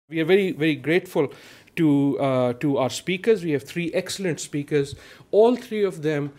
We are very, very grateful to our speakers. We have three excellent speakers, all three of them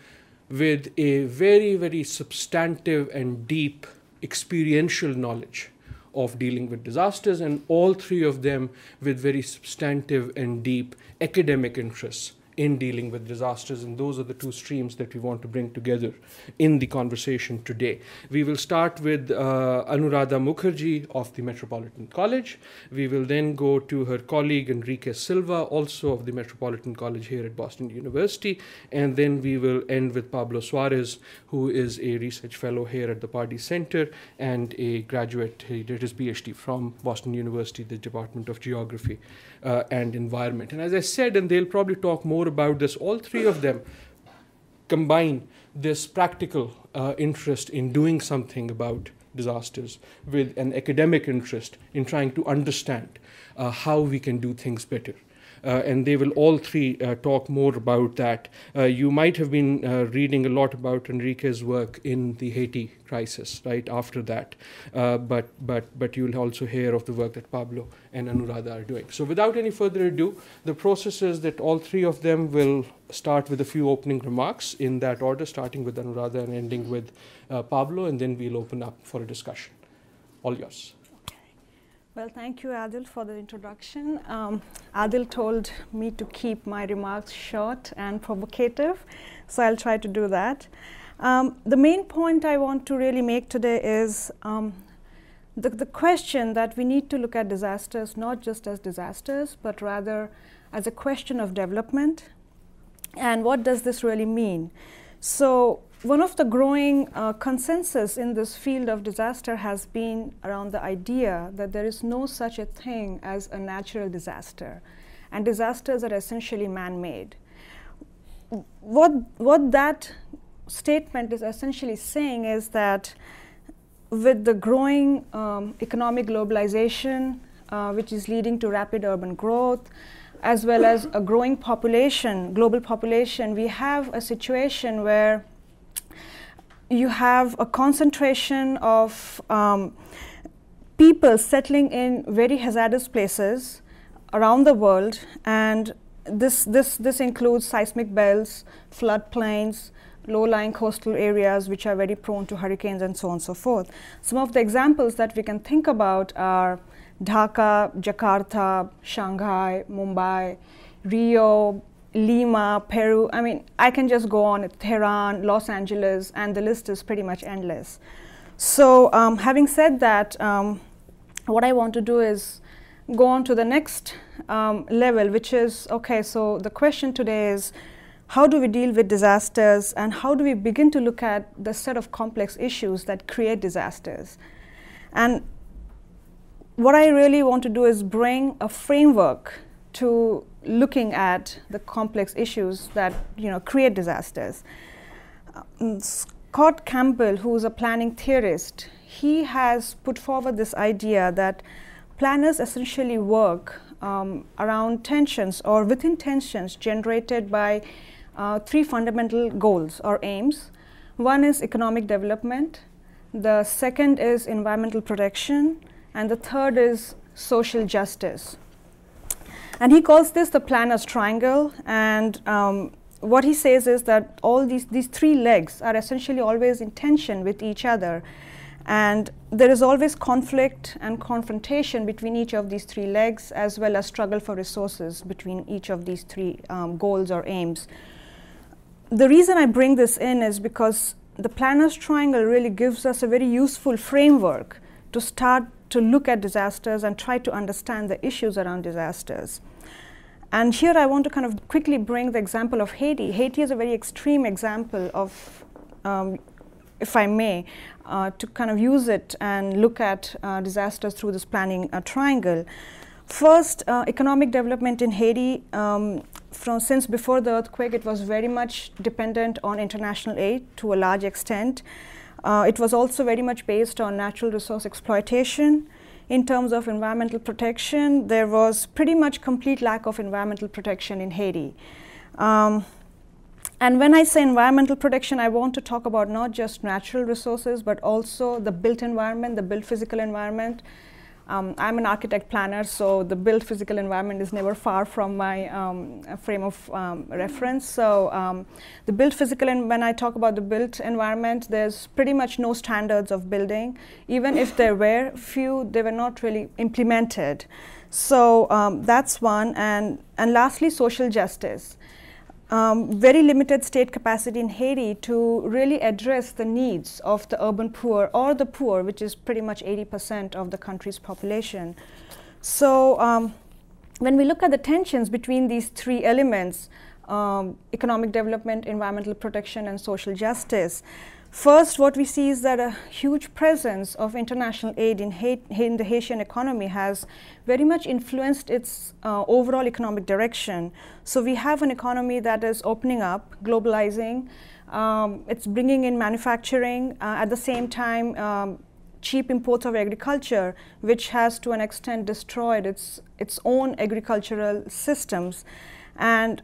with a very, very substantive and deep experiential knowledge of dealing with disasters, and all three of them with very substantive and deep academic interests in dealing with disasters, and those are the two streams that we want to bring together in the conversation today. We will start with Anuradha Mukherji of the Metropolitan College. We will then go to her colleague Enrique Silva, also of the Metropolitan College here at Boston University, and then we will end with Pablo Suarez, who is a research fellow here at the Pardee Center and a graduate. He did his PhD from Boston University, the Department of Geography and Environment. And as I said, and they'll probably talk more about this, all three of them combine this practical interest in doing something about disasters with an academic interest in trying to understand how we can do things better. And they will all three talk more about that. You might have been reading a lot about Enrique's work in the Haiti crisis, right, after that. But you'll also hear of the work that Pablo and Anuradha are doing. So without any further ado, the process is that all three of them will start with a few opening remarks in that order, starting with Anuradha and ending with Pablo, and then we'll open up for a discussion. All yours. Well, thank you, Adil, for the introduction. Adil told me to keep my remarks short and provocative, so I'll try to do that. The main point I want to really make today is the question that we need to look at disasters not just as disasters, but rather as a question of development. And what does this really mean? So one of the growing consensus in this field of disaster has been around the idea that there is no such a thing as a natural disaster, and disasters are essentially man-made. What that statement is essentially saying is that with the growing economic globalization, which is leading to rapid urban growth, as well as a growing population, global population, we have a situation where you have a concentration of people settling in very hazardous places around the world, and this includes seismic belts, floodplains, low-lying coastal areas which are very prone to hurricanes, and so on and so forth. Some of the examples that we can think about are Dhaka, Jakarta, Shanghai, Mumbai, Rio, Lima, Peru. I mean, I can just go on, Tehran, Los Angeles, and the list is pretty much endless. So having said that, what I want to do is go on to the next level, which is, okay, so the question today is, how do we deal with disasters, and how do we begin to look at the set of complex issues that create disasters? And what I really want to do is bring a framework to looking at the complex issues that create disasters. Scott Campbell, who is a planning theorist, he has put forward this idea that planners essentially work around tensions or within tensions generated by three fundamental goals or aims. One is economic development, the second is environmental protection, and the third is social justice. And he calls this the planner's triangle, and what he says is that all these three legs are essentially always in tension with each other, and there is always conflict and confrontation between each of these three legs, as well as struggle for resources between each of these three goals or aims. The reason I bring this in is because the planner's triangle really gives us a very useful framework to start to look at disasters and try to understand the issues around disasters. And here I want to kind of quickly bring the example of Haiti. Haiti is a very extreme example of, if I may, to kind of use it and look at disasters through this planning triangle. First, economic development in Haiti, since before the earthquake, it was very much dependent on international aid to a large extent. It was also very much based on natural resource exploitation. In terms of environmental protection, there was pretty much complete lack of environmental protection in Haiti. And when I say environmental protection, I want to talk about not just natural resources, but also the built environment, the built physical environment. I'm an architect planner, so the built physical environment is never far from my frame of reference. So the built physical, and when I talk about the built environment, there's pretty much no standards of building. Even if there were few, they were not really implemented. So that's one. And lastly, social justice. Very limited state capacity in Haiti to really address the needs of the urban poor or the poor, which is pretty much 80% of the country's population. So when we look at the tensions between these three elements, economic development, environmental protection, and social justice, first, what we see is that a huge presence of international aid in the Haitian economy has very much influenced its overall economic direction. So we have an economy that is opening up, globalizing. It's bringing in manufacturing. At the same time, cheap imports of agriculture, which has to an extent destroyed its own agricultural systems, and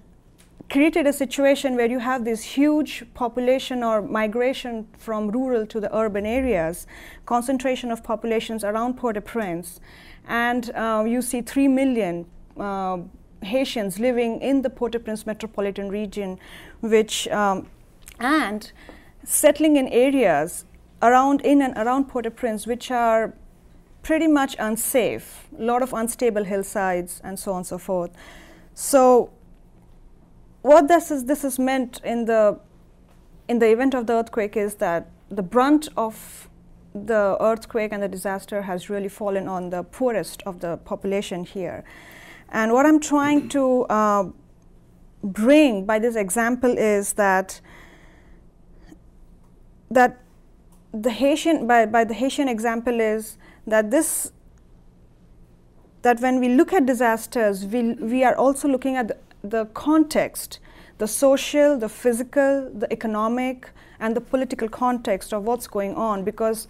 created a situation where you have this huge population or migration from rural to the urban areas, concentration of populations around Port-au-Prince, and you see 3 million Haitians living in the Port-au-Prince metropolitan region, which and settling in areas in and around Port-au-Prince, which are pretty much unsafe, a lot of unstable hillsides, and so on and so forth. So what this is meant in the event of the earthquake is that the brunt of the earthquake and the disaster has really fallen on the poorest of the population here. And what I'm trying to bring by this example is that the Haitian by the Haitian example is that when we look at disasters, we are also looking at the context, the social, the physical, the economic, and the political context of what's going on. Because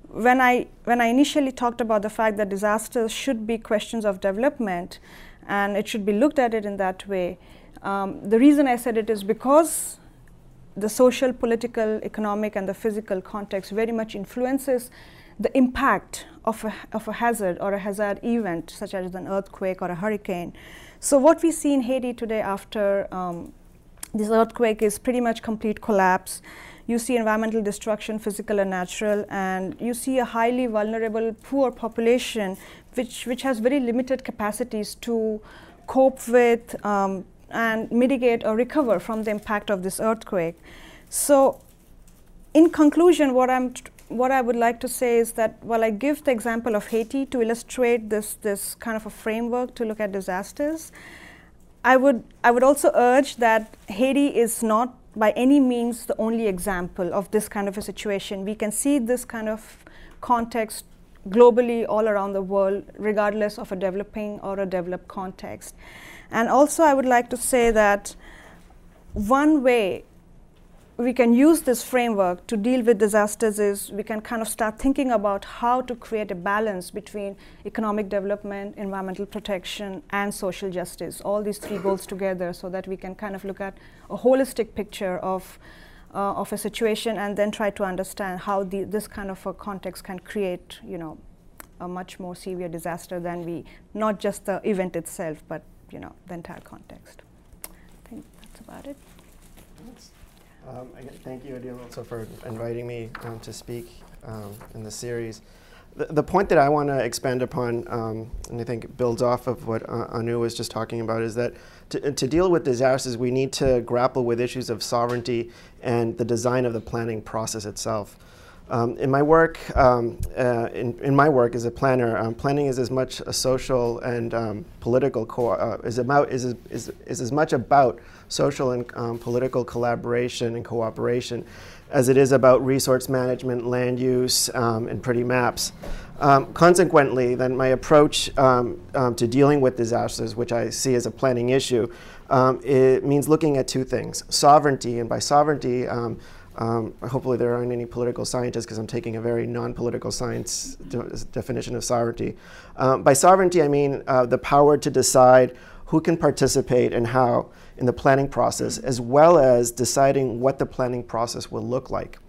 when I initially talked about the fact that disasters should be questions of development, and it should be looked at it in that way, the reason I said it is because the social, political, economic, and the physical context very much influences the impact of a hazard or a hazard event, such as an earthquake or a hurricane. So what we see in Haiti today after this earthquake is pretty much complete collapse. You see environmental destruction, physical and natural, and you see a highly vulnerable, poor population which has very limited capacities to cope with and mitigate or recover from the impact of this earthquake. So in conclusion, what I would like to say is that while I give the example of Haiti to illustrate this kind of a framework to look at disasters, I would also urge that Haiti is not by any means the only example of this kind of a situation. We can see this kind of context globally all around the world, regardless of a developing or a developed context. And also I would like to say that one way we can use this framework to deal with disasters is we can kind of start thinking about how to create a balance between economic development, environmental protection, and social justice, all these three goals together, so that we can kind of look at a holistic picture of a situation and then try to understand how this kind of a context can create, a much more severe disaster than not just the event itself, but the entire context. I think that's about it. Thank you, Adil, also for inviting me to speak in the series. The point that I want to expand upon, and I think it builds off of what Anu was just talking about, is that to deal with disasters, we need to grapple with issues of sovereignty and the design of the planning process itself. In my work, as a planner, planning is as much a social and political is as much about social and political collaboration and cooperation as it is about resource management, land use, and pretty maps. Consequently, then my approach to dealing with disasters, which I see as a planning issue, it means looking at two things: sovereignty, and by sovereignty, hopefully there aren't any political scientists because I'm taking a very non-political science definition of sovereignty. By sovereignty, I mean the power to decide who can participate and how in the planning process, as well as deciding what the planning process will look like.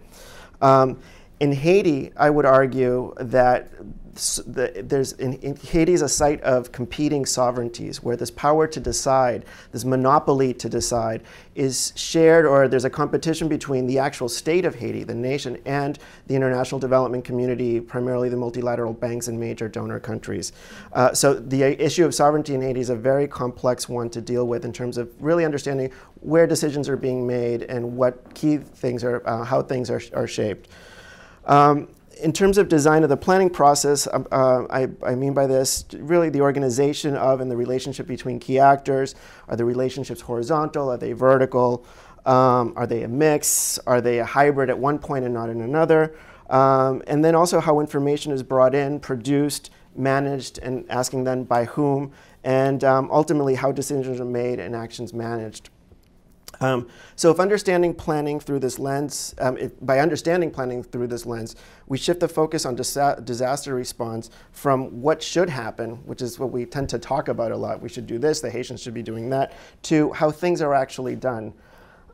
In Haiti, I would argue that Haiti is a site of competing sovereignties where this power to decide, this monopoly to decide, is shared, or there's a competition between the actual state of Haiti, the nation, and the international development community, primarily the multilateral banks and major donor countries. So the issue of sovereignty in Haiti is a very complex one to deal with in terms of really understanding where decisions are being made and what key things are, how things are shaped. In terms of design of the planning process, I mean by this really the organization of and the relationship between key actors. Are the relationships horizontal? Are they vertical? Are they a mix? Are they a hybrid at one point and not in another? And then also how information is brought in, produced, managed, and asking then by whom, and ultimately how decisions are made and actions managed. So if understanding planning through this lens, by understanding planning through this lens, we shift the focus on disaster response from what should happen, which is what we tend to talk about a lot. We should do this, the Haitians should be doing that, to how things are actually done.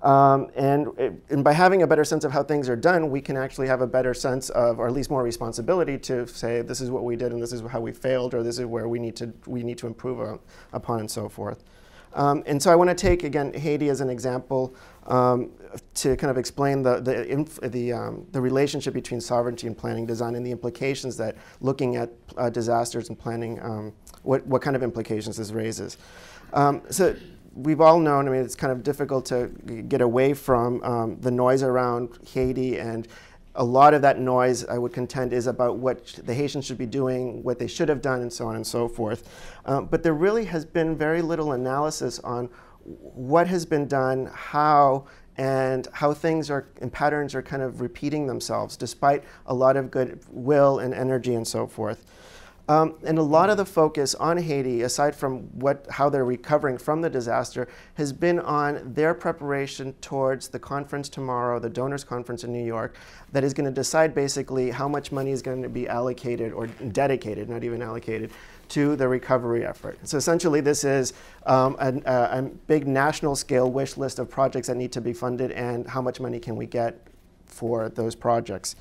And by having a better sense of how things are done, we can actually have a better sense of, or at least more responsibility to say, this is what we did and this is how we failed, or this is where we need to improve upon, and so forth. And so I want to take, again, Haiti as an example to kind of explain the relationship between sovereignty and planning design and the implications that looking at disasters and planning, what kind of implications this raises. So we've all known, I mean, it's kind of difficult to get away from the noise around Haiti, and a lot of that noise, I would contend, is about what the Haitians should be doing, what they should have done, and so on and so forth. But there really has been very little analysis on what has been done, how, and how things are and patterns are kind of repeating themselves, despite a lot of good will and energy and so forth. And a lot of the focus on Haiti, aside from how they're recovering from the disaster, has been on their preparation towards the conference tomorrow, the donors conference in New York, that is going to decide basically how much money is going to be allocated or dedicated, not even allocated, to the recovery effort. So essentially this is a big national scale wish list of projects that need to be funded and how much money can we get for those projects.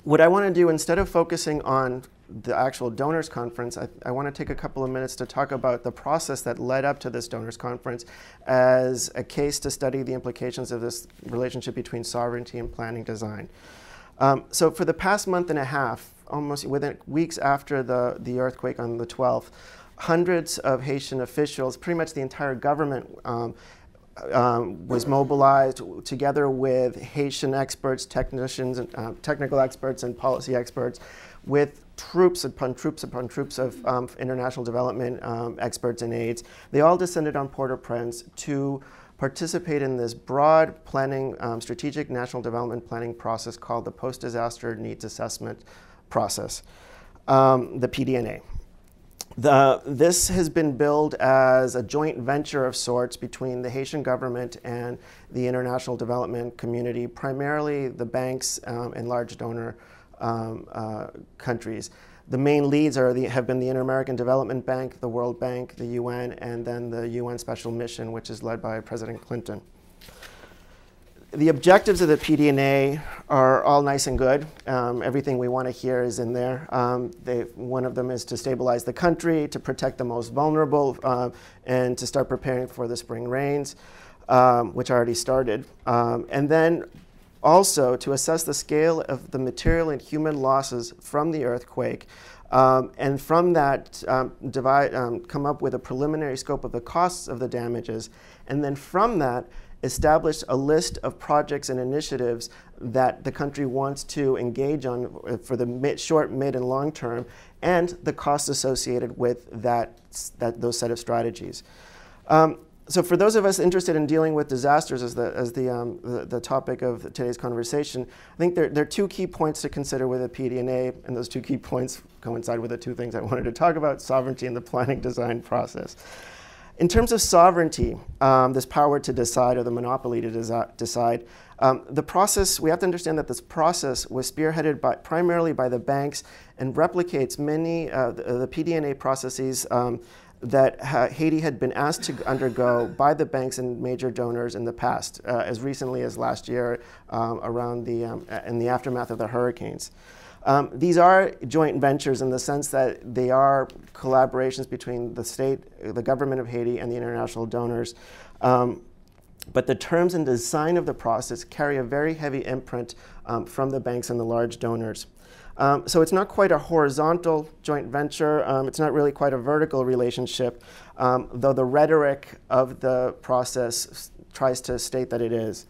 What I want to do, instead of focusing on the actual donors conference, I want to take a couple of minutes to talk about the process that led up to this donors conference as a case to study the implications of this relationship between sovereignty and planning design. So for the past month and a half, almost within weeks after the earthquake on the 12th, hundreds of Haitian officials, pretty much the entire government, was mobilized together with Haitian experts, technicians, technical experts, and policy experts, with troops upon troops upon troops of international development experts and aides. They all descended on Port-au-Prince to participate in this broad planning, strategic national development planning process called the Post-Disaster Needs Assessment Process, the PDNA. This has been billed as a joint venture of sorts between the Haitian government and the international development community, primarily the banks and large donor countries. The main leads have been the Inter-American Development Bank, the World Bank, the UN, and then the UN Special Mission, which is led by President Clinton. The objectives of the PDNA are all nice and good. Everything we want to hear is in there. One of them is to stabilize the country, to protect the most vulnerable, and to start preparing for the spring rains, which already started. And then also to assess the scale of the material and human losses from the earthquake, and from that come up with a preliminary scope of the costs of the damages, and then from that established a list of projects and initiatives that the country wants to engage on for the short, mid, and long term, and the costs associated with those set of strategies. So for those of us interested in dealing with disasters as the topic of today's conversation, I think there are two key points to consider with a PDNA, and those two key points coincide with the two things I wanted to talk about, sovereignty and the planning design process. In terms of sovereignty, this power to decide, or the monopoly to decide, the process, we have to understand that this process was spearheaded primarily by the banks and replicates many the PDNA processes that Haiti had been asked to undergo by the banks and major donors in the past, as recently as last year in the aftermath of the hurricanes. These are joint ventures in the sense that they are collaborations between the state, the government of Haiti, and the international donors. But the terms and design of the process carry a very heavy imprint from the banks and the large donors. So it's not quite a horizontal joint venture. It's not really quite a vertical relationship, though the rhetoric of the process tries to state that it is.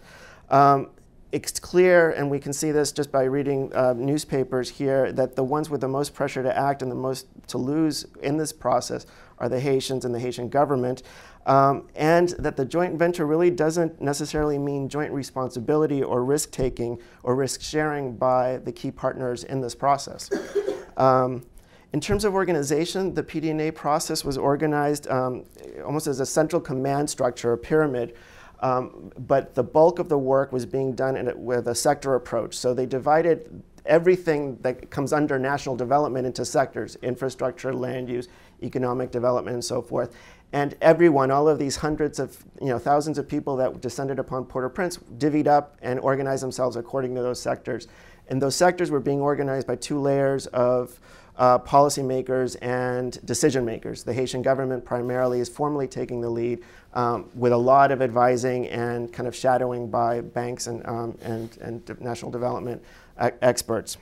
It's clear, and we can see this just by reading newspapers here, that the ones with the most pressure to act and the most to lose in this process are the Haitians and the Haitian government, and that the joint venture really doesn't necessarily mean joint responsibility or risk-taking or risk-sharing by the key partners in this process. In terms of organization, the PD&A process was organized almost as a central command structure, a pyramid, but the bulk of the work was being done with a sector approach. So they divided everything that comes under national development into sectors: infrastructure, land use, economic development, and so forth. And everyone, all of these hundreds of, thousands of people that descended upon Port-au-Prince, divvied up and organized themselves according to those sectors. And those sectors were being organized by two layers of policymakers and decision makers. The Haitian government primarily is formally taking the lead, with a lot of advising and kind of shadowing by banks and national development experts.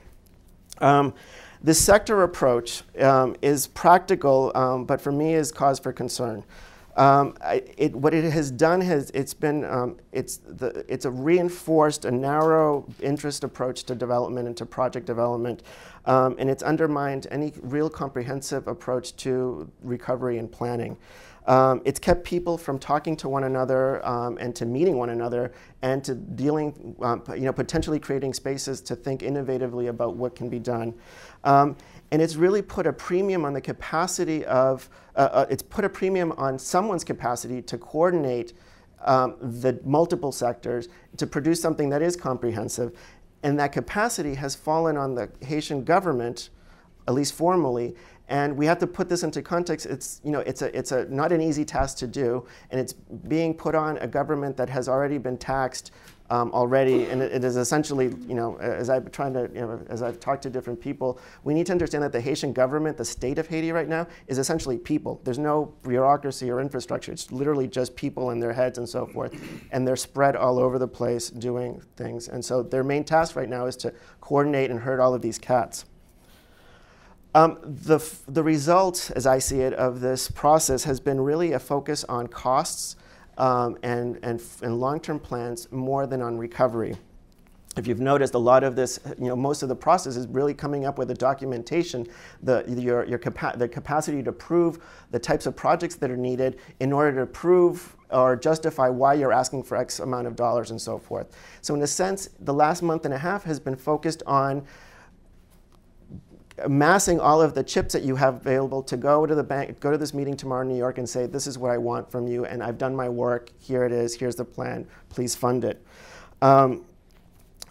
This sector approach is practical, but for me is cause for concern. What it has done it's a reinforced a narrow interest approach to development and to project development, and it's undermined any real comprehensive approach to recovery and planning. It's kept people from talking to one another and to meeting one another and to dealing, potentially creating spaces to think innovatively about what can be done. And it's really put a premium on the capacity of, it's put a premium on someone's capacity to coordinate the multiple sectors to produce something that is comprehensive. And that capacity has fallen on the Haitian government, at least formally. And we have to put this into context. It's not an easy task to do, and it's being put on a government that has already been taxed already, and it is essentially, as I've talked to different people, we need to understand that the Haitian government, the state of Haiti right now, is essentially people. There's no bureaucracy or infrastructure. It's literally just people in their heads and so forth, and they're spread all over the place doing things. And so their main task right now is to coordinate and herd all of these cats. The result, as I see it, of this process has been really a focus on costs and long-term plans more than on recovery. If you've noticed, a lot of this, most of the process is really coming up with the documentation, the capacity to prove the types of projects that are needed in order to prove or justify why you're asking for X amount of dollars and so forth. So in a sense, the last month and a half has been focused on amassing all of the chips that you have available to go to the bank, go to this meeting tomorrow in New York and say, this is what I want from you, and I've done my work, here it is, here's the plan, please fund it.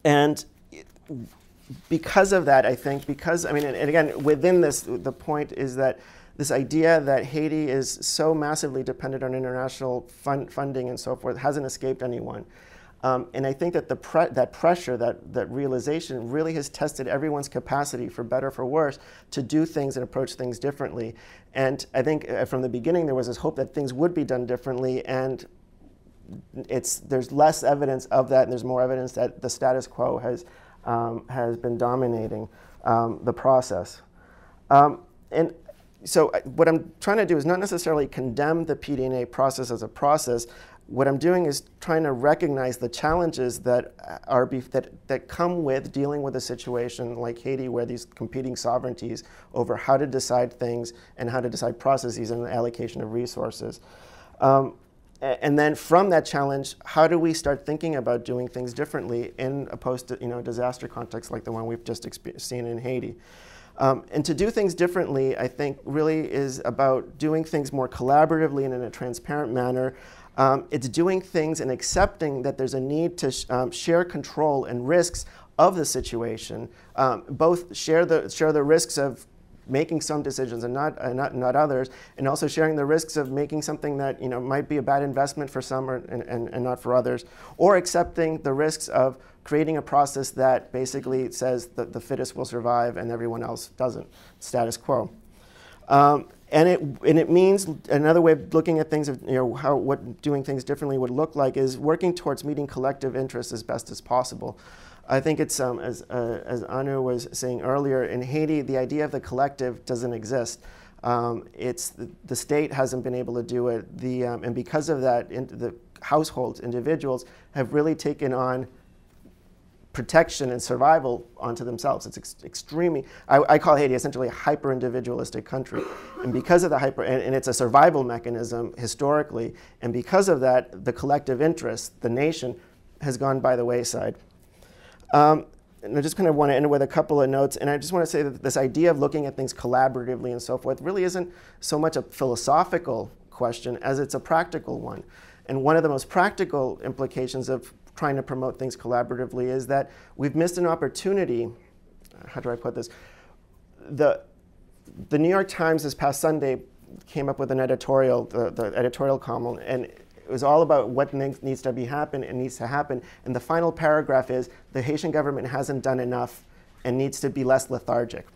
And because of that, I think, and again, within this, the point is that this idea that Haiti is so massively dependent on international funding and so forth hasn't escaped anyone. And I think that that pressure, that realization really has tested everyone's capacity, for better or for worse, to do things and approach things differently. And I think from the beginning there was this hope that things would be done differently, and there's less evidence of that, and there's more evidence that the status quo has been dominating the process. And so what I'm trying to do is not necessarily condemn the PD&A process as a process. What I'm doing is trying to recognize the challenges that come with dealing with a situation like Haiti, where these competing sovereignties over how to decide things and how to decide processes and the allocation of resources. And then from that challenge, how do we start thinking about doing things differently in a post-disaster context like the one we've just seen in Haiti? And to do things differently, I think, really is about doing things more collaboratively and in a transparent manner. It's doing things and accepting that there's a need to share control and risks of the situation. Both share the risks of making some decisions and not others, and also sharing the risks of making something that might be a bad investment for some and not for others, or accepting the risks of creating a process that basically says that the fittest will survive and everyone else doesn't, status quo. And it means another way of looking at things, what doing things differently would look like is working towards meeting collective interests as best as possible. I think it's, as Anu was saying earlier, in Haiti, the idea of the collective doesn't exist. It's the state hasn't been able to do it, and because of that, the households, individuals, have really taken on protection and survival onto themselves. It's extremely, I call Haiti essentially a hyper-individualistic country. And because of the and it's a survival mechanism historically, and because of that, the collective interest, the nation, has gone by the wayside. And I just kind of want to end with a couple of notes, and I just want to say that this idea of looking at things collaboratively and so forth really isn't so much a philosophical question as it's a practical one. And one of the most practical implications of trying to promote things collaboratively is that we've missed an opportunity. How do I put this? The New York Times this past Sunday came up with an editorial, the editorial column, and it was all about what needs to happen. And the final paragraph is, the Haitian government hasn't done enough and needs to be less lethargic.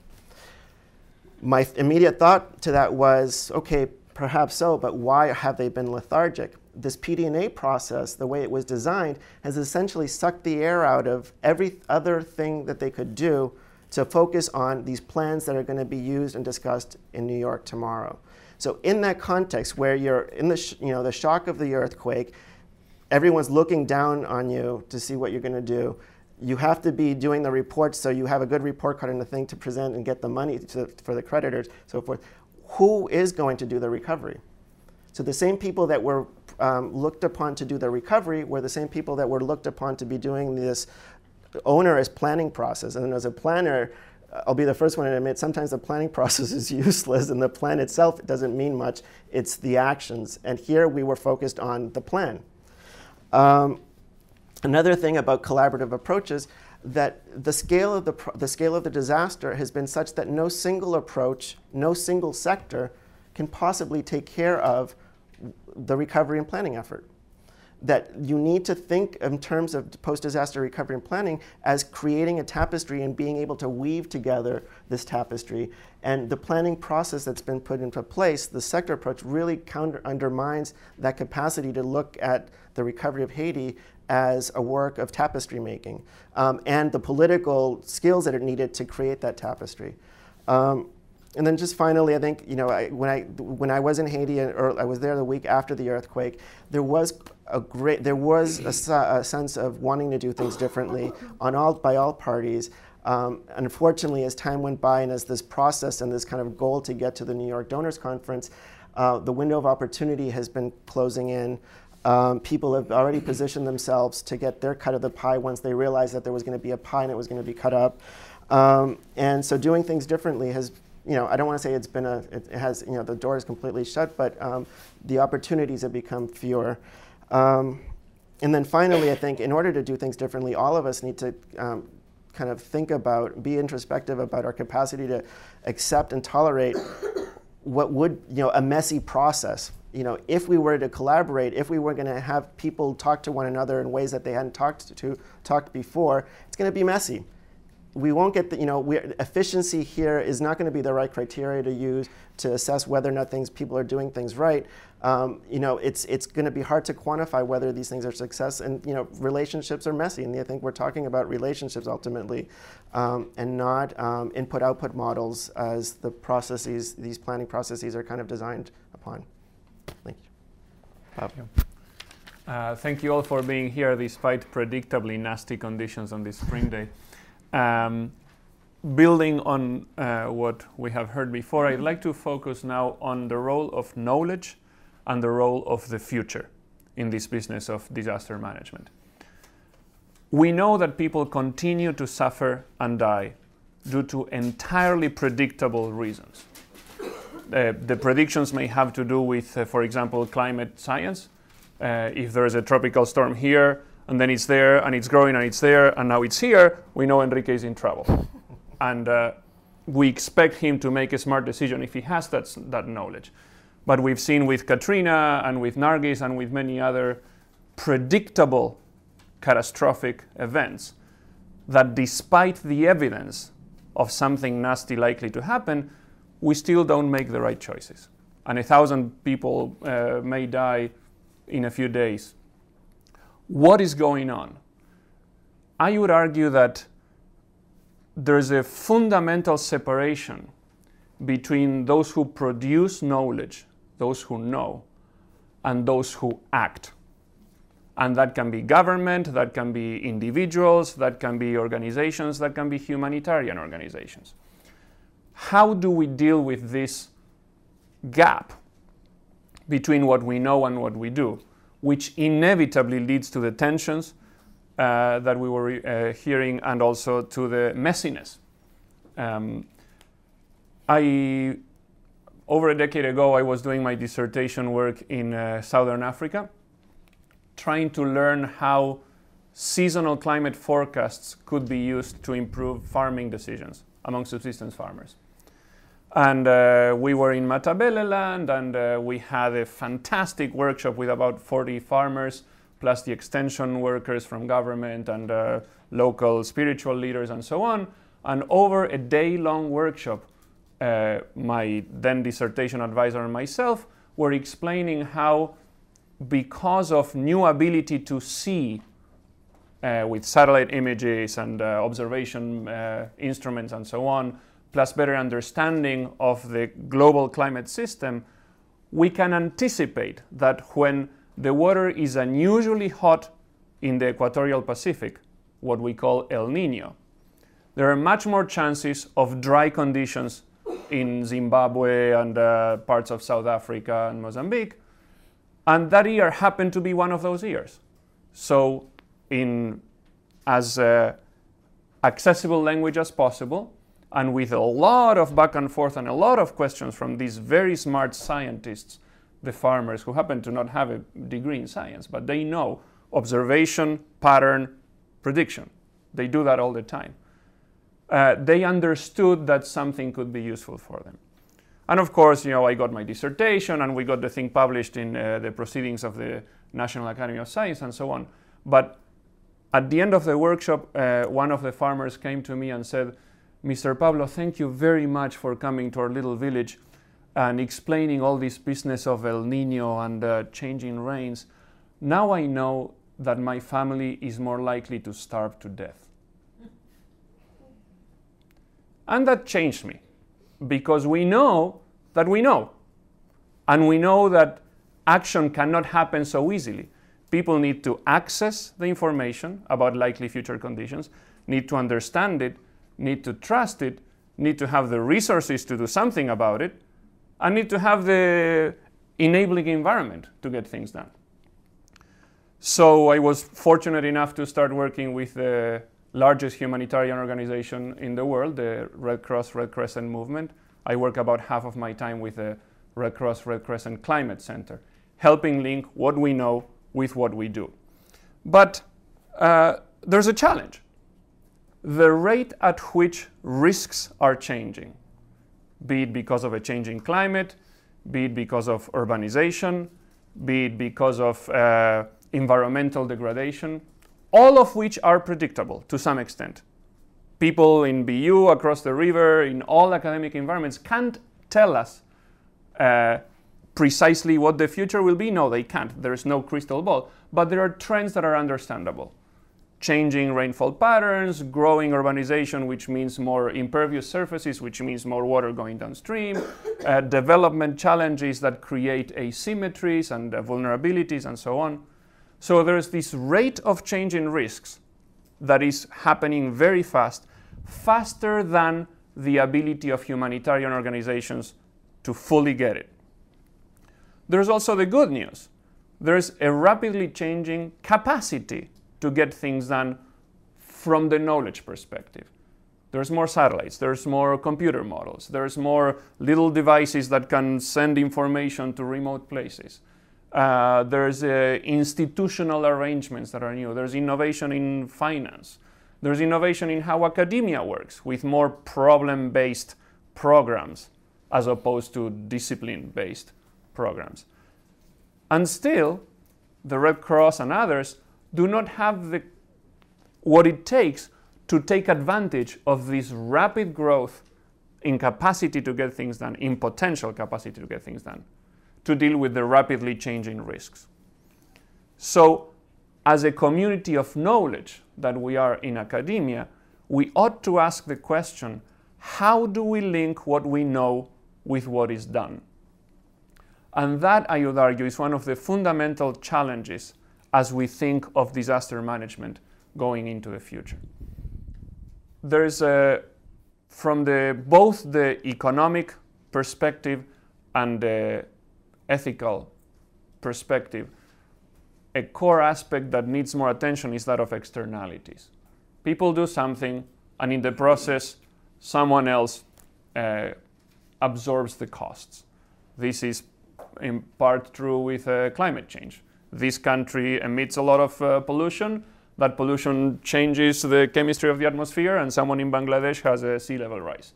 My immediate thought to that was, okay, perhaps so, but why have they been lethargic? This PD&A process, the way it was designed, has essentially sucked the air out of every other thing that they could do to focus on these plans that are going to be used and discussed in New York tomorrow. So in that context, where you're in the shock of the earthquake, everyone's looking down on you to see what you're going to do. You have to be doing the reports so you have a good report card and a thing to present and get the money for the creditors, so forth. Who is going to do the recovery? So the same people that were looked upon to do the recovery were the same people that were looked upon to be doing this onerous planning process. And as a planner, I'll be the first one to admit sometimes the planning process is useless and the plan itself doesn't mean much. It's the actions. And here we were focused on the plan. Another thing about collaborative approaches, that the scale of the disaster has been such that no single approach, no single sector can possibly take care of the recovery and planning effort. That you need to think in terms of post-disaster recovery and planning as creating a tapestry and being able to weave together this tapestry. And the planning process that's been put into place, the sector approach, really undermines that capacity to look at the recovery of Haiti as a work of tapestry making and the political skills that are needed to create that tapestry. And then just finally, I think when I was in Haiti, or I was there the week after the earthquake, there was a sense of wanting to do things differently by all parties. Unfortunately, as time went by and as this process and this kind of goal to get to the New York Donors Conference, the window of opportunity has been closing in. People have already positioned themselves to get their cut of the pie once they realized that there was going to be a pie and it was going to be cut up. And so doing things differently has, I don't want to say it has, the door is completely shut, but the opportunities have become fewer. And then finally, I think in order to do things differently, all of us need to kind of think about, be introspective about our capacity to accept and tolerate what would, a messy process. If we were to collaborate, if we were going to have people talk to one another in ways that they hadn't talked before, it's going to be messy. We won't get efficiency here is not going to be the right criteria to use to assess whether or not people are doing things right. It's going to be hard to quantify whether these things are success, and relationships are messy, and I think we're talking about relationships ultimately, and not input-output models as the processes, these planning processes are kind of designed upon. Thank you. Pablo. Thank you all for being here despite predictably nasty conditions on this spring day. Building on what we have heard before, I'd like to focus now on the role of knowledge and the role of the future in this business of disaster management. We know that people continue to suffer and die due to entirely predictable reasons. The predictions may have to do with, for example, climate science. If there is a tropical storm here, and then it's there, and it's growing, and it's there, and now it's here, we know Enrique is in trouble. And we expect him to make a smart decision if he has that knowledge. But we've seen with Katrina and with Nargis and with many other predictable catastrophic events that despite the evidence of something nasty likely to happen, we still don't make the right choices. And 1,000 people may die in a few days. What is going on? I would argue that there's a fundamental separation between those who produce knowledge, those who know, and those who act. And that can be government, that can be individuals, that can be organizations, that can be humanitarian organizations. How do we deal with this gap between what we know and what we do, which inevitably leads to the tensions that we were hearing, and also to the messiness? Over a decade ago, I was doing my dissertation work in Southern Africa, trying to learn how seasonal climate forecasts could be used to improve farming decisions among subsistence farmers. And we were in Matabele land, and we had a fantastic workshop with about 40 farmers, plus the extension workers from government and local spiritual leaders and so on. And over a day-long workshop, my then dissertation advisor and myself were explaining how, because of new ability to see with satellite images and observation instruments and so on, plus better understanding of the global climate system, we can anticipate that when the water is unusually hot in the equatorial Pacific, what we call El Niño, there are much more chances of dry conditions in Zimbabwe and parts of South Africa and Mozambique. And that year happened to be one of those years. So in as accessible language as possible, and with a lot of back and forth and a lot of questions from these very smart scientists, the farmers, who happen to not have a degree in science, but they know observation, pattern, prediction. They do that all the time. They understood that something could be useful for them. And of course, I got my dissertation, and we got the thing published in the Proceedings of the National Academy of Science and so on. But at the end of the workshop, one of the farmers came to me and said, "Mr. Pablo, thank you very much for coming to our little village and explaining all this business of El Niño and changing rains. Now I know that my family is more likely to starve to death." And that changed me, because we know that we know. And we know that action cannot happen so easily. People need to access the information about likely future conditions, need to understand it, need to trust it, need to have the resources to do something about it, and need to have the enabling environment to get things done. So I was fortunate enough to start working with the largest humanitarian organization in the world, the Red Cross, Red Crescent movement. I work about half of my time with the Red Cross, Red Crescent Climate Center, helping link what we know with what we do. But there's a challenge. The rate at which risks are changing, be it because of a changing climate, be it because of urbanization, be it because of environmental degradation, all of which are predictable to some extent. People in BU, across the river, in all academic environments can't tell us precisely what the future will be. No, they can't. There is no crystal ball. But there are trends that are understandable. Changing rainfall patterns, growing urbanization, which means more impervious surfaces, which means more water going downstream, development challenges that create asymmetries and vulnerabilities and so on. So there's this rate of change in risks that is happening very fast, faster than the ability of humanitarian organizations to fully get it. There's also the good news. There's a rapidly changing capacity to get things done from the knowledge perspective. There's more satellites, there's more computer models, there's more little devices that can send information to remote places. There's institutional arrangements that are new. There's innovation in finance. There's innovation in how academia works, with more problem-based programs as opposed to discipline-based programs. And still, the Red Cross and others do not have what it takes to take advantage of this rapid growth in capacity to get things done, in potential capacity to get things done, to deal with the rapidly changing risks. So, as a community of knowledge that we are in academia, we ought to ask the question, how do we link what we know with what is done? And that, I would argue, is one of the fundamental challenges as we think of disaster management going into the future. There's from both the economic perspective and the ethical perspective, a core aspect that needs more attention is that of externalities. People do something, and in the process, someone else absorbs the costs. This is in part true with climate change. This country emits a lot of pollution. That pollution changes the chemistry of the atmosphere, and someone in Bangladesh has a sea level rise.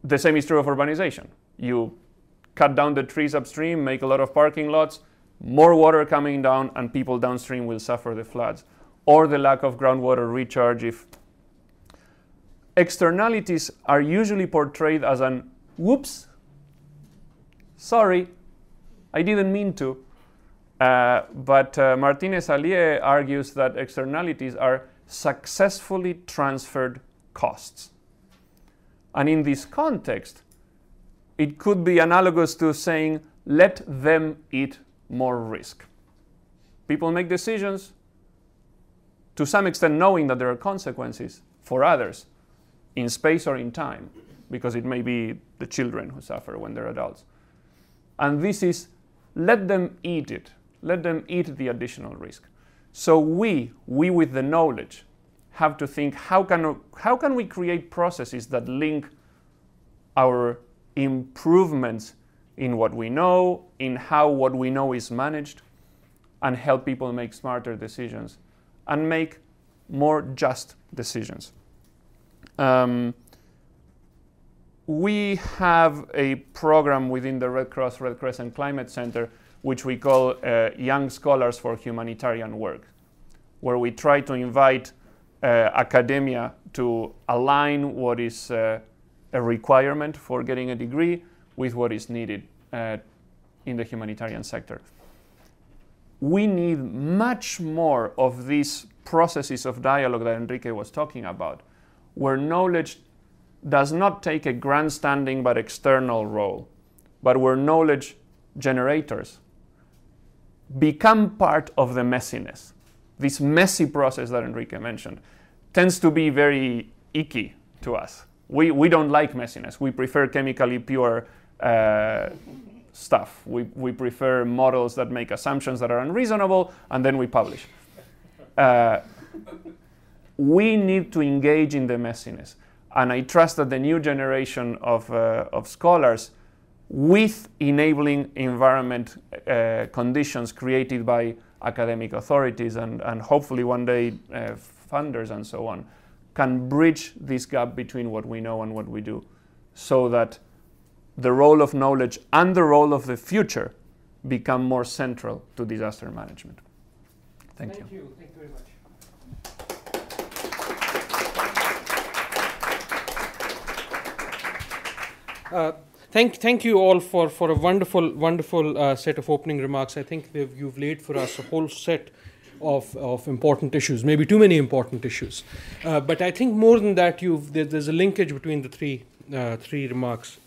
The same is true of urbanization. You cut down the trees upstream, make a lot of parking lots, more water coming down, and people downstream will suffer the floods, or the lack of groundwater recharge. If externalities are usually portrayed as an whoops, sorry, I didn't mean to. But Martinez-Allier argues that externalities are successfully transferred costs. And in this context, it could be analogous to saying, let them eat more risk. People make decisions, to some extent knowing that there are consequences for others in space or in time, because it may be the children who suffer when they're adults. And this is, let them eat it. Let them eat the additional risk. So we with the knowledge have to think, how can we create processes that link our improvements in what we know, in how what we know is managed, and help people make smarter decisions and make more just decisions. We have a program within the Red Cross, Red Crescent Climate Center, which we call Young Scholars for Humanitarian Work, where we try to invite academia to align what is a requirement for getting a degree with what is needed in the humanitarian sector. We need much more of these processes of dialogue that Enrique was talking about, where knowledge does not take a grandstanding but external role, but where knowledge generators become part of the messiness. This messy process that Enrique mentioned tends to be very icky to us. We don't like messiness. We prefer chemically pure stuff. We prefer models that make assumptions that are unreasonable, and then we publish. We need to engage in the messiness. And I trust that the new generation of scholars, with enabling environment conditions created by academic authorities and hopefully one day funders and so on, can bridge this gap between what we know and what we do, so that the role of knowledge and the role of the future become more central to disaster management. Thank you. Thank you very much. Thank you all for a wonderful set of opening remarks. I think you've laid for us a whole set of important issues, maybe too many important issues. But I think more than that, there's a linkage between the three remarks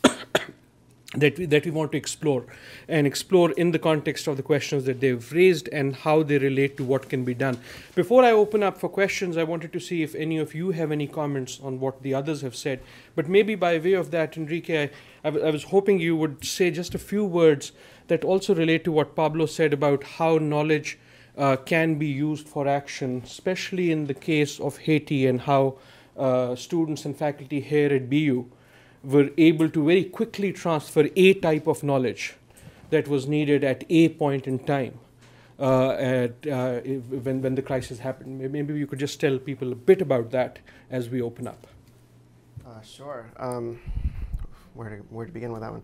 that we want to explore in the context of the questions that they've raised and how they relate to what can be done. Before I open up for questions, I wanted to see if any of you have any comments on what the others have said. But maybe by way of that, Enrique, I was hoping you would say just a few words that also relate to what Pablo said about how knowledge can be used for action, especially in the case of Haiti, and how students and faculty here at BU were able to very quickly transfer a type of knowledge that was needed at a point in time when the crisis happened. Maybe you could just tell people a bit about that as we open up. Sure. Where to begin with that one?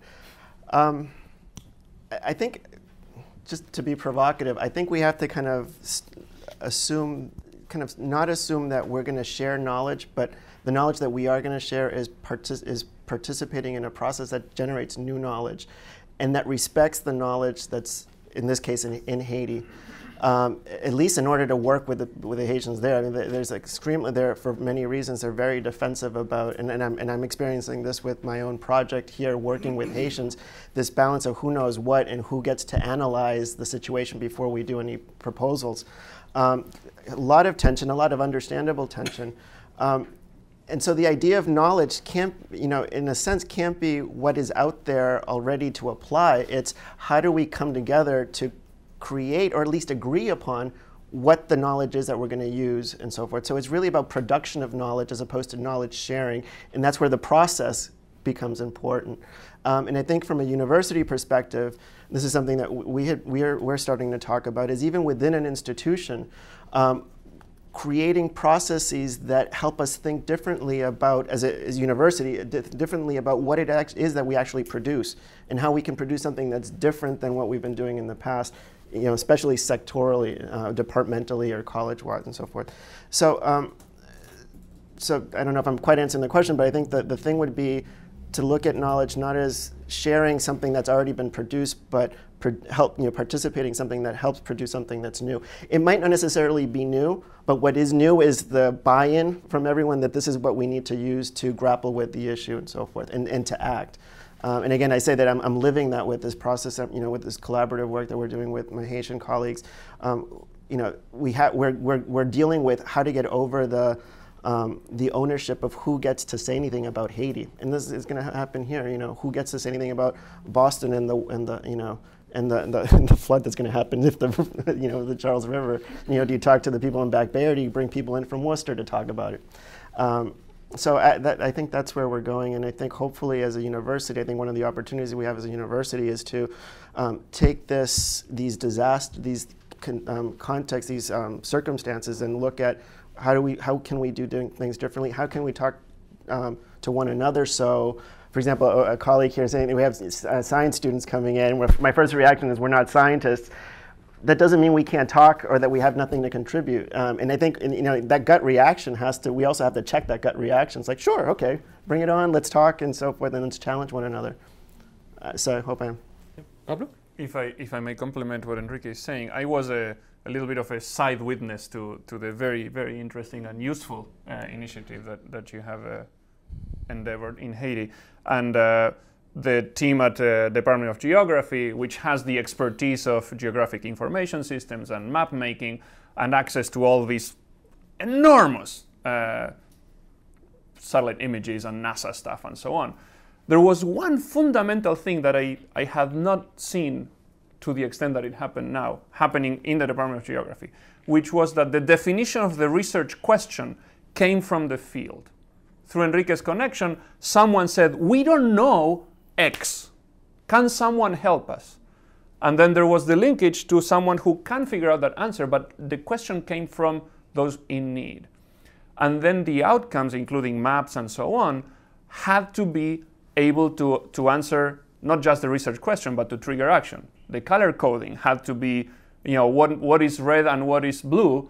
I think, just to be provocative, I think we have to kind of not assume that we're going to share knowledge, but the knowledge that we are going to share is participating in a process that generates new knowledge, and that respects the knowledge that's, in this case, in Haiti. At least in order to work with the Haitians there. I mean, there's extremely, there for many reasons, they're very defensive about, and I'm experiencing this with my own project here, working with Haitians, this balance of who knows what and who gets to analyze the situation before we do any proposals. A lot of tension, a lot of understandable tension. And so the idea of knowledge can't, in a sense, can't be what is out there already to apply. It's how do we come together to create, or at least agree upon, what the knowledge is that we're going to use and so forth. So it's really about production of knowledge as opposed to knowledge sharing, and that's where the process becomes important. And I think from a university perspective, this is something that we're starting to talk about, is even within an institution, creating processes that help us think differently about, as a university, differently about what it is that we actually produce, and how we can produce something that's different than what we've been doing in the past, especially sectorally, departmentally, or college-wise, and so forth. So, so I don't know if I'm quite answering the question, but I think that the thing would be to look at knowledge not as sharing something that's already been produced, but participating in something that helps produce something that's new. It might not necessarily be new, but what is new is the buy-in from everyone that this is what we need to use to grapple with the issue and so forth, and to act. And again, I say that I'm living that with this process, with this collaborative work that we're doing with my Haitian colleagues. We're dealing with how to get over the ownership of who gets to say anything about Haiti, and this is going to happen here. Who gets to say anything about Boston and the flood that's going to happen if the Charles River. Do you talk to the people in Back Bay, or do you bring people in from Worcester to talk about it? So I think that's where we're going, and I think hopefully as a university, I think one of the opportunities we have as a university is to take these contexts, these circumstances, and look at how can we do things differently? How can we talk to one another? So, for example, a colleague here saying that we have science students coming in. My first reaction is we're not scientists. That doesn't mean we can't talk or that we have nothing to contribute. And I think that gut reaction we also have to check that gut reaction. It's like, sure, okay, bring it on, let's talk and so forth, and let's challenge one another. So I hope I'm... Pablo? If I may complement what Enrique is saying, I was a little bit of a side witness to the very, very interesting and useful initiative that you have endeavored in Haiti. And the team at the Department of Geography, which has the expertise of geographic information systems and map making and access to all these enormous satellite images and NASA stuff and so on. There was one fundamental thing that I had not seen to the extent that it happening in the Department of Geography, which was that the definition of the research question came from the field. Through Enrique's connection, someone said, we don't know X. Can someone help us? And then there was the linkage to someone who can figure out that answer, but the question came from those in need. And then the outcomes, including maps and so on, had to be able to answer not just the research question, but to trigger action. The color coding had to be, what is red and what is blue.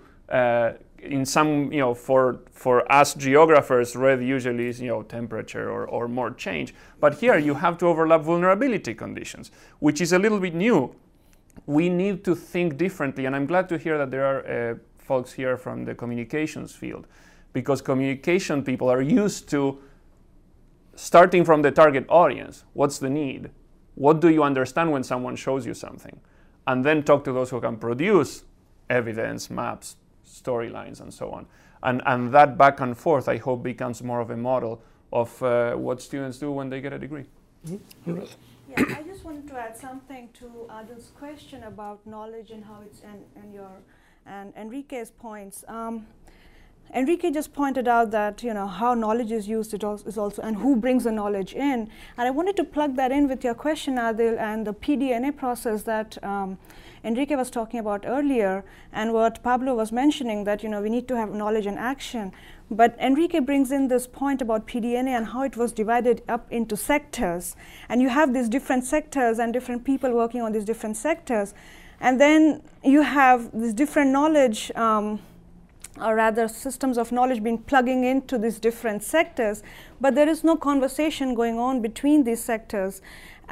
In some, for us geographers, red usually is, temperature or more change. But here you have to overlap vulnerability conditions, which is a little bit new. We need to think differently, and I'm glad to hear that there are folks here from the communications field, because communication people are used to starting from the target audience. What's the need? What do you understand when someone shows you something? And then talk to those who can produce evidence, maps, storylines, and so on. And that back and forth, I hope, becomes more of a model of what students do when they get a degree. Yeah, I just wanted to add something to Adil's question about knowledge and how it's and Enrique's points. Enrique just pointed out that, you know, how knowledge is used is also, and who brings the knowledge in. And I wanted to plug that in with your question, Adil, and the PDNA process that Enrique was talking about earlier, and what Pablo was mentioning, that, you know, we need to have knowledge and action. But Enrique brings in this point about PDNA and how it was divided up into sectors. And you have these different sectors and different people working on these different sectors. And then you have this different knowledge, or rather systems of knowledge being plugging into these different sectors, but there is no conversation going on between these sectors.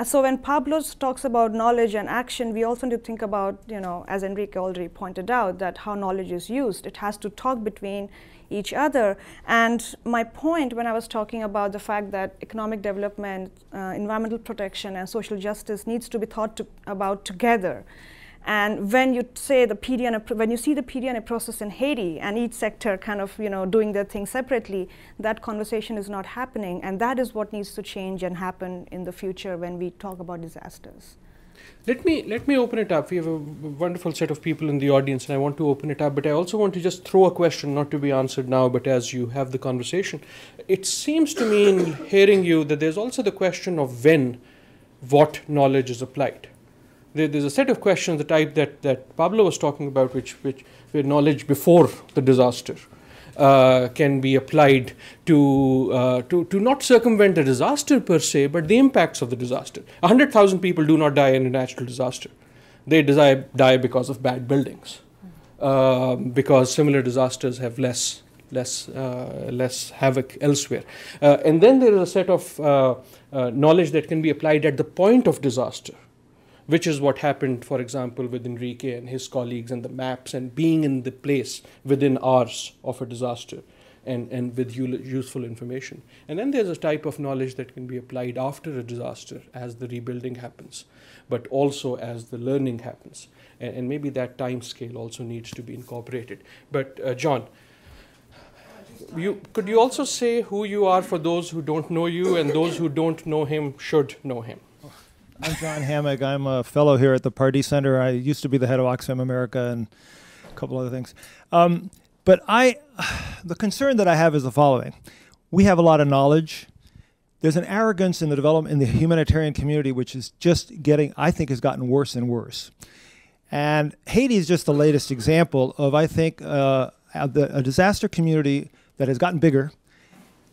So when Pablo talks about knowledge and action, we also need to think about, you know, as Enrique already pointed out, that how knowledge is used. It has to talk between each other. And my point when I was talking about the fact that economic development, environmental protection, and social justice needs to be thought about together. And when you say the PDNA, when you see the PDNA process in Haiti and each sector kind of, you know, doing their thing separately, that conversation is not happening, and that is what needs to change and happen in the future when we talk about disasters. Let me open it up. We have a wonderful set of people in the audience, and I want to open it up, but I also want to just throw a question, not to be answered now, but as you have the conversation. It seems to me in hearing you that there's also the question of when what knowledge is applied. There's a set of questions, the type that Pablo was talking about, where knowledge before the disaster can be applied to not circumvent the disaster per se, but the impacts of the disaster. 100,000 people do not die in a natural disaster. They die because of bad buildings, because similar disasters have less havoc elsewhere. And then there is a set of knowledge that can be applied at the point of disaster, which is what happened, for example, with Enrique and his colleagues and the maps and being in the place within hours of a disaster and with useful information. And then there's a type of knowledge that can be applied after a disaster as the rebuilding happens, but also as the learning happens. And maybe that time scale also needs to be incorporated. But John, could you also say who you are for those who don't know you, and those who don't know him should know him? I'm John Hammack. I'm a fellow here at the Pardee Center. I used to be the head of Oxfam America and a couple other things. But the concern that I have is the following. We have a lot of knowledge. There's an arrogance in the development in the humanitarian community, which is just getting, I think, has gotten worse and worse. And Haiti is just the latest example of, I think, a disaster community that has gotten bigger,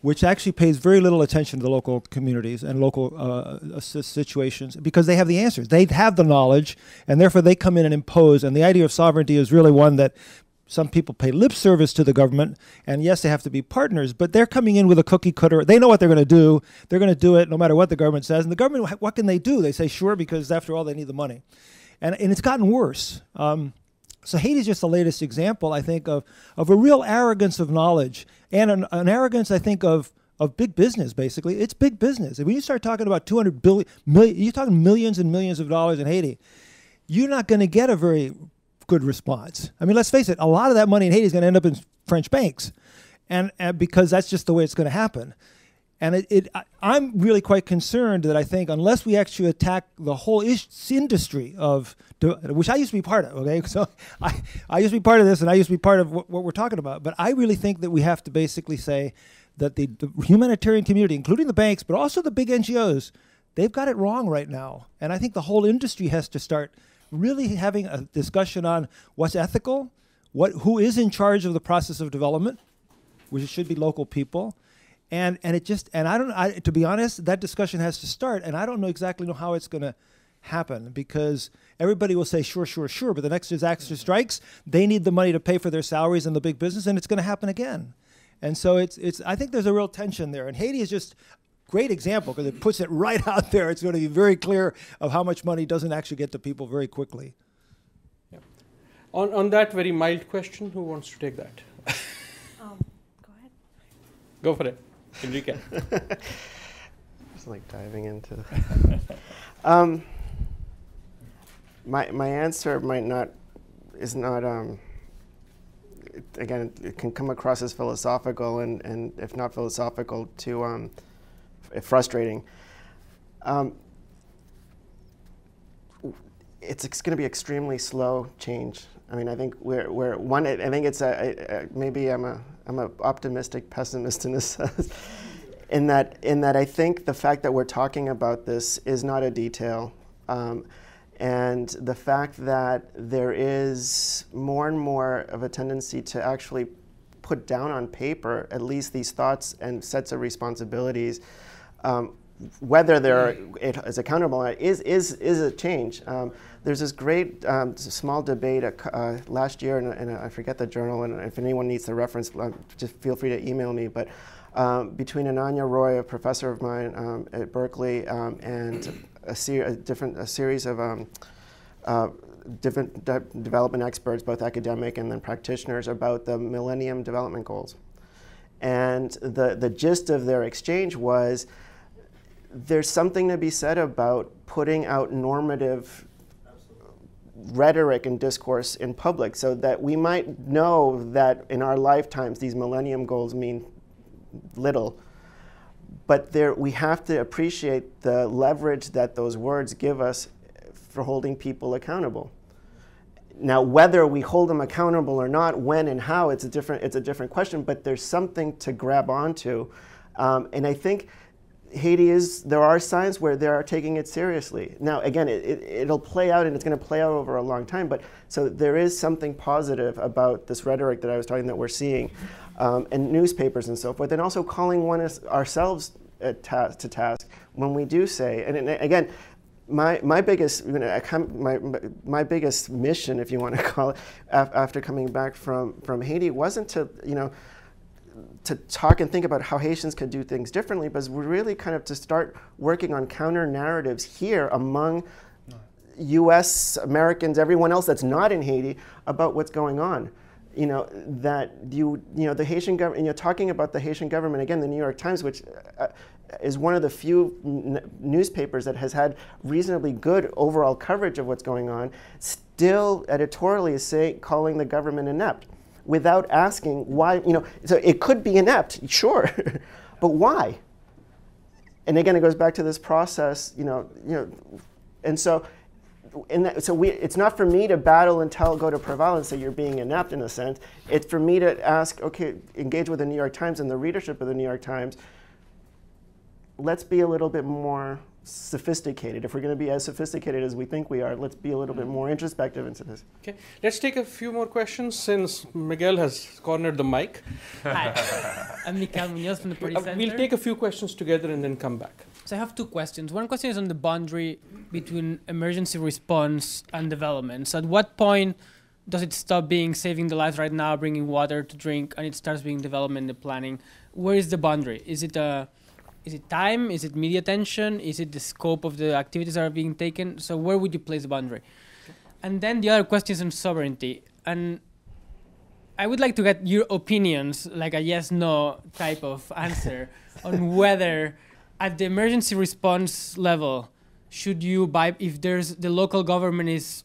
which actually pays very little attention to the local communities and local situations, because they have the answers. They have the knowledge, and therefore they come in and impose. And the idea of sovereignty is really one that some people pay lip service to the government, and yes, they have to be partners, but they're coming in with a cookie cutter. They know what they're going to do. They're going to do it no matter what the government says. And the government, what can they do? They say, sure, because after all, they need the money. And it's gotten worse. So Haiti is just the latest example, I think, of a real arrogance of knowledge, and an arrogance, I think, of big business, basically. It's big business. And when you start talking about you're talking millions and millions of dollars in Haiti, you're not going to get a very good response. I mean, let's face it, a lot of that money in Haiti is going to end up in French banks, and because that's just the way it's going to happen. And I'm really quite concerned that I think unless we actually attack the whole industry of, which I used to be part of, okay? So I used to be part of this, and I used to be part of what we're talking about. But I really think that we have to basically say that the humanitarian community, including the banks, but also the big NGOs, they've got it wrong right now. And I think the whole industry has to start really having a discussion on what's ethical, who is in charge of the process of development, which should be local people. And to be honest, that discussion has to start, and I don't exactly know how it's going to happen, because everybody will say, sure, but the next disaster strikes, they need the money to pay for their salaries and the big business, and it's going to happen again. And so I think there's a real tension there, and Haiti is just a great example because it puts it right out there. It's going to be very clear of how much money doesn't actually get to people very quickly. Yeah. On that very mild question, who wants to take that? Go ahead. Go for it. Enrique. Just like diving into my answer is not again, it can come across as philosophical and if not philosophical, too frustrating. it's going to be extremely slow change. I mean, I think we're one. I think it's maybe I'm an optimistic pessimist in this sense, in that I think the fact that we're talking about this is not a detail, and the fact that there is more and more of a tendency to actually put down on paper at least these thoughts and sets of responsibilities. Whether it is accountable is a change. There's this great small debate last year, and I forget the journal, and if anyone needs the reference, just feel free to email me, but between Ananya Roy, a professor of mine at Berkeley, and a series of different development experts, both academic and then practitioners, about the Millennium Development Goals. And the gist of their exchange was, there's something to be said about putting out normative rhetoric and discourse in public so that we might know that in our lifetimes these Millennium Goals mean little. But we have to appreciate the leverage that those words give us for holding people accountable. Now, whether we hold them accountable or not, when and how, it's a different question, but there's something to grab onto. And I think Haiti there are signs where they are taking it seriously. Now, again, it'll play out, and it's going to play out over a long time, but so there is something positive about this rhetoric that I was talking that we're seeing, and newspapers and so forth, and also calling ourselves to task when we do say, and again, my biggest my biggest mission, if you want to call it, after coming back from Haiti, wasn't to to talk and think about how Haitians could do things differently, but we're really kind of to start working on counter narratives here among U.S. Americans, everyone else that's not in Haiti, about what's going on. The Haitian government, talking about the Haitian government, again, the New York Times, which is one of the few newspapers that has had reasonably good overall coverage of what's going on, still editorially is calling the government inept, without asking why. So it could be inept, sure, but why? And again, it goes back to this process, and so. It's not for me to battle and go to Preval and say you're being inept in a sense. It's for me to ask, okay, engage with the New York Times and the readership of the New York Times. Let's be a little bit more sophisticated. If we're going to be as sophisticated as we think we are, let's be a little bit more introspective and sophisticated. Okay, let's take a few more questions since Miguel has cornered the mic. Hi, I'm Miguel Munoz from the Pardee Center. We'll take a few questions together and then come back. So I have two questions. One question is on the boundary between emergency response and development. So at what point does it stop being saving the lives right now, bringing water to drink, and it starts being development and planning? Where is the boundary? Is it time? Is it media attention? Is it the scope of the activities that are being taken? So where would you place the boundary? Okay. And then the other question is on sovereignty. And I would like to get your opinions, like a yes-no type of answer, on whether at the emergency response level, should you if the local government is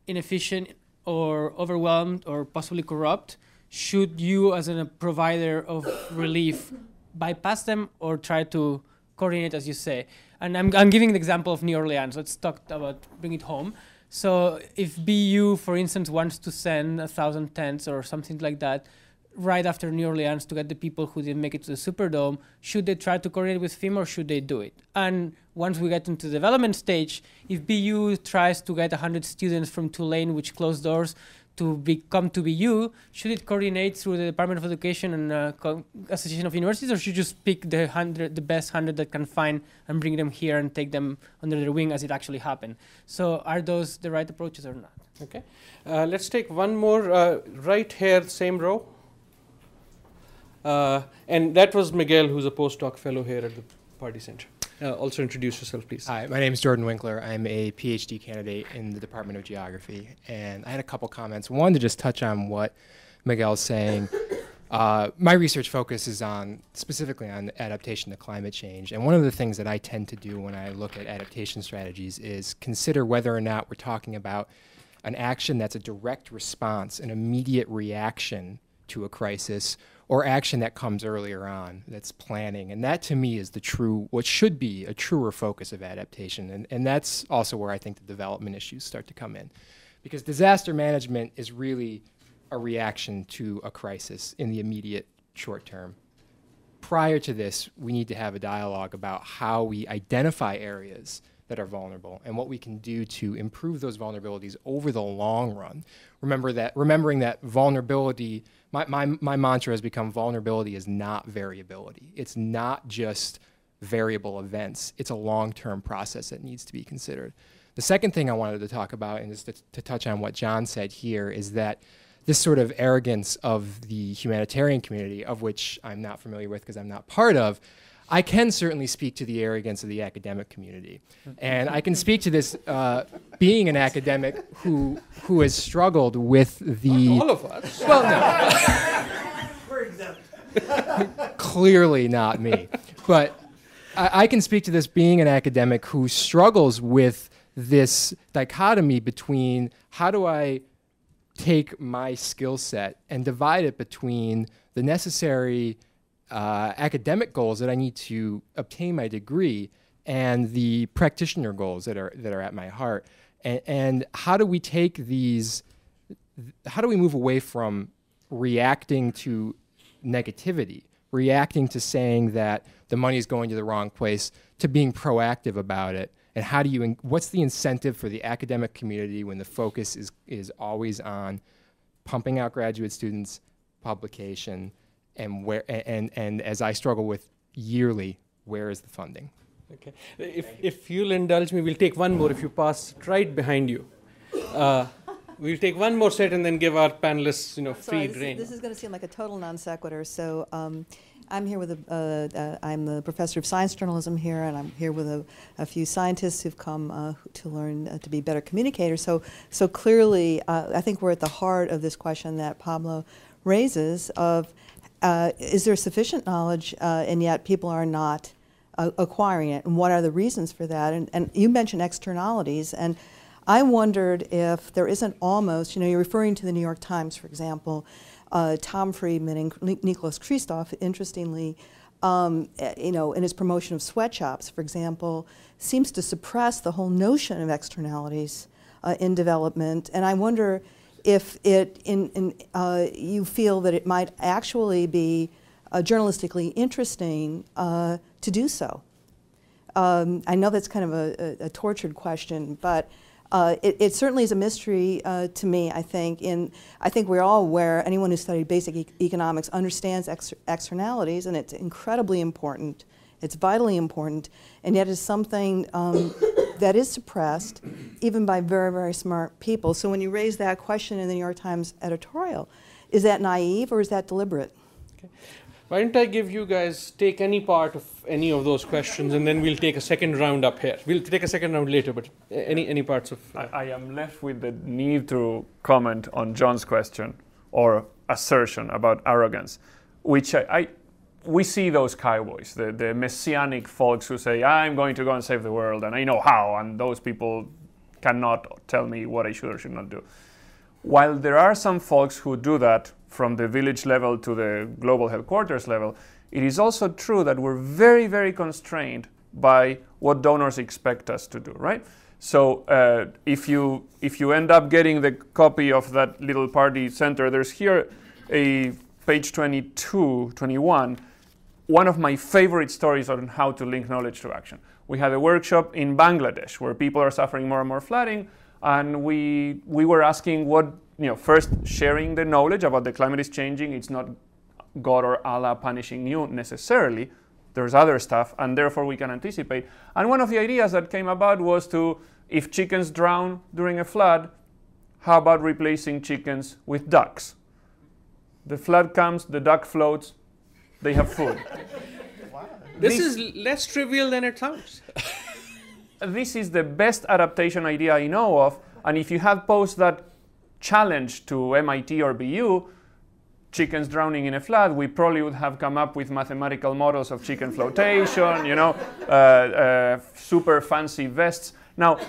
inefficient or overwhelmed or possibly corrupt, should you as a provider of relief bypass them or try to coordinate, as you say? And I'm giving the example of New Orleans. Let's talk about bring it home. So if BU, for instance, wants to send 1,000 tents or something like that right after New Orleans to get the people who didn't make it to the Superdome, should they try to coordinate with FEMA or should they do it? And once we get into the development stage, if BU tries to get 100 students from Tulane, which closed doors, to come to BU, should it coordinate through the Department of Education and Association of Universities, or should you just pick the best 100 that can find and bring them here and take them under their wing as it actually happened? So are those the right approaches or not? Okay. Let's take one more right here, same row. And that was Miguel, who's a postdoc fellow here at the Pardee Center. Also introduce yourself, please. Hi, my name is Jordan Winkler. I'm a PhD candidate in the Department of Geography. And I had a couple comments. One, to just touch on what Miguel's saying. My research focuses specifically on adaptation to climate change. And one of the things that I tend to do when I look at adaptation strategies is consider whether or not we're talking about an action that's a direct response, an immediate reaction to a crisis, or action that comes earlier on, that's planning. And that to me is what should be a truer focus of adaptation. And that's also where I think the development issues start to come in. Because disaster management is really a reaction to a crisis in the immediate short term. Prior to this, we need to have a dialogue about how we identify areas that are vulnerable and what we can do to improve those vulnerabilities over the long run. Remembering that vulnerability, my mantra has become vulnerability is not variability. It's not just variable events. It's a long-term process that needs to be considered. The second thing I wanted to talk about, and is to touch on what John said here, is that this sort of arrogance of the humanitarian community, of which I'm not familiar with because I'm not part of, I can certainly speak to the arrogance of the academic community. And I can speak to this being an academic who has struggled with the... Not all of us. Well, no. For example. Clearly not me. But I can speak to this being an academic who struggles with this dichotomy between how do I take my skill set and divide it between the necessary academic goals that I need to obtain my degree and the practitioner goals that are at my heart. And how do we take these, how do we move away from reacting to negativity, reacting to saying that the money is going to the wrong place, to being proactive about it? And how do you, what's the incentive for the academic community when the focus is always on pumping out graduate students, publication, and as I struggle with yearly, where is the funding? Okay. If you'll indulge me, we'll take one more. If you pass right behind you, we'll take one more set and then give our panelists, free rein. This is going to seem like a total non sequitur. So I'm here with I'm the professor of science journalism here, and I'm here with a few scientists who've come to learn to be better communicators. So clearly, I think we're at the heart of this question that Pablo raises of. Is there sufficient knowledge and yet people are not acquiring it? And what are the reasons for that? And you mentioned externalities, and I wondered if there isn't almost, you're referring to the New York Times, for example, Tom Friedman and Nicholas Kristof, interestingly, in his promotion of sweatshops, for example, seems to suppress the whole notion of externalities in development. And I wonder if you feel that it might actually be journalistically interesting to do so. I know that's kind of a tortured question, but it certainly is a mystery to me, I think. I think we're all aware, anyone who studied basic economics understands externalities, and it's incredibly important. It's vitally important, and yet it's something that is suppressed even by very, very smart people. So when you raise that question in the New York Times editorial, is that naive or is that deliberate? Okay. Why don't I give you guys, take any part of any of those questions, and then we'll take a second round up here. We'll take a second round later, but any parts of... I am left with the need to comment on John's question or assertion about arrogance, which we see those cowboys, the messianic folks who say, I'm going to go and save the world, and I know how, and those people cannot tell me what I should or should not do. While there are some folks who do that from the village level to the global headquarters level, it is also true that we're very, very constrained by what donors expect us to do, right? So if you end up getting the copy of that little Pardee Center, there's here a page 22, 21, one of my favorite stories on how to link knowledge to action. We had a workshop in Bangladesh where people are suffering more and more flooding, and we were asking what, first sharing the knowledge about the climate is changing. It's not God or Allah punishing you necessarily. There's other stuff, and therefore we can anticipate. And one of the ideas that came about was to, if chickens drown during a flood, how about replacing chickens with ducks? The flood comes, the duck floats, they have food. Wow. This is less trivial than it sounds. This is the best adaptation idea I know of, and if you had posed that challenge to MIT or BU, chickens drowning in a flood, we probably would have come up with mathematical models of chicken flotation, super fancy vests. Now,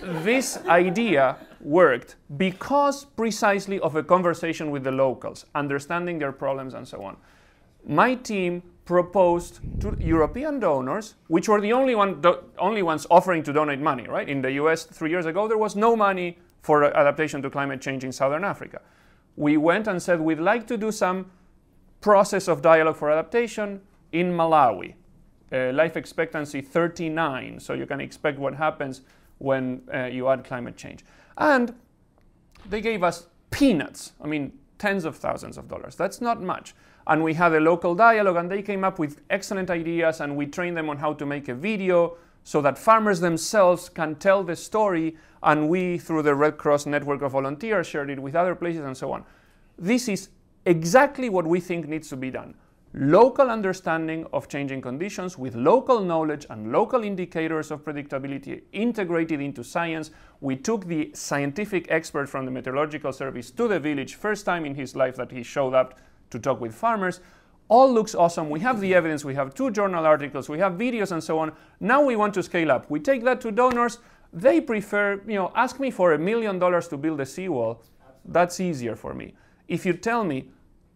this idea worked because precisely of a conversation with the locals, understanding their problems and so on. My team proposed to European donors, which were the only ones offering to donate money, right? In the US 3 years ago, there was no money for adaptation to climate change in Southern Africa. We went and said, we'd like to do some process of dialogue for adaptation in Malawi. Life expectancy 39, so you can expect what happens when you add climate change. And they gave us peanuts, I mean, tens of thousands of dollars. That's not much. And we had a local dialogue, and they came up with excellent ideas, and we trained them on how to make a video so that farmers themselves can tell the story, and we, through the Red Cross network of volunteers, shared it with other places and so on. This is exactly what we think needs to be done. Local understanding of changing conditions with local knowledge and local indicators of predictability integrated into science. We took the scientific expert from the Meteorological Service to the village, first time in his life that he showed up to talk with farmers. All looks awesome. We have the evidence, we have 2 journal articles, we have videos and so on. Now we want to scale up. We take that to donors. They prefer, ask me for $1 million to build a seawall. That's easier for me. If you tell me,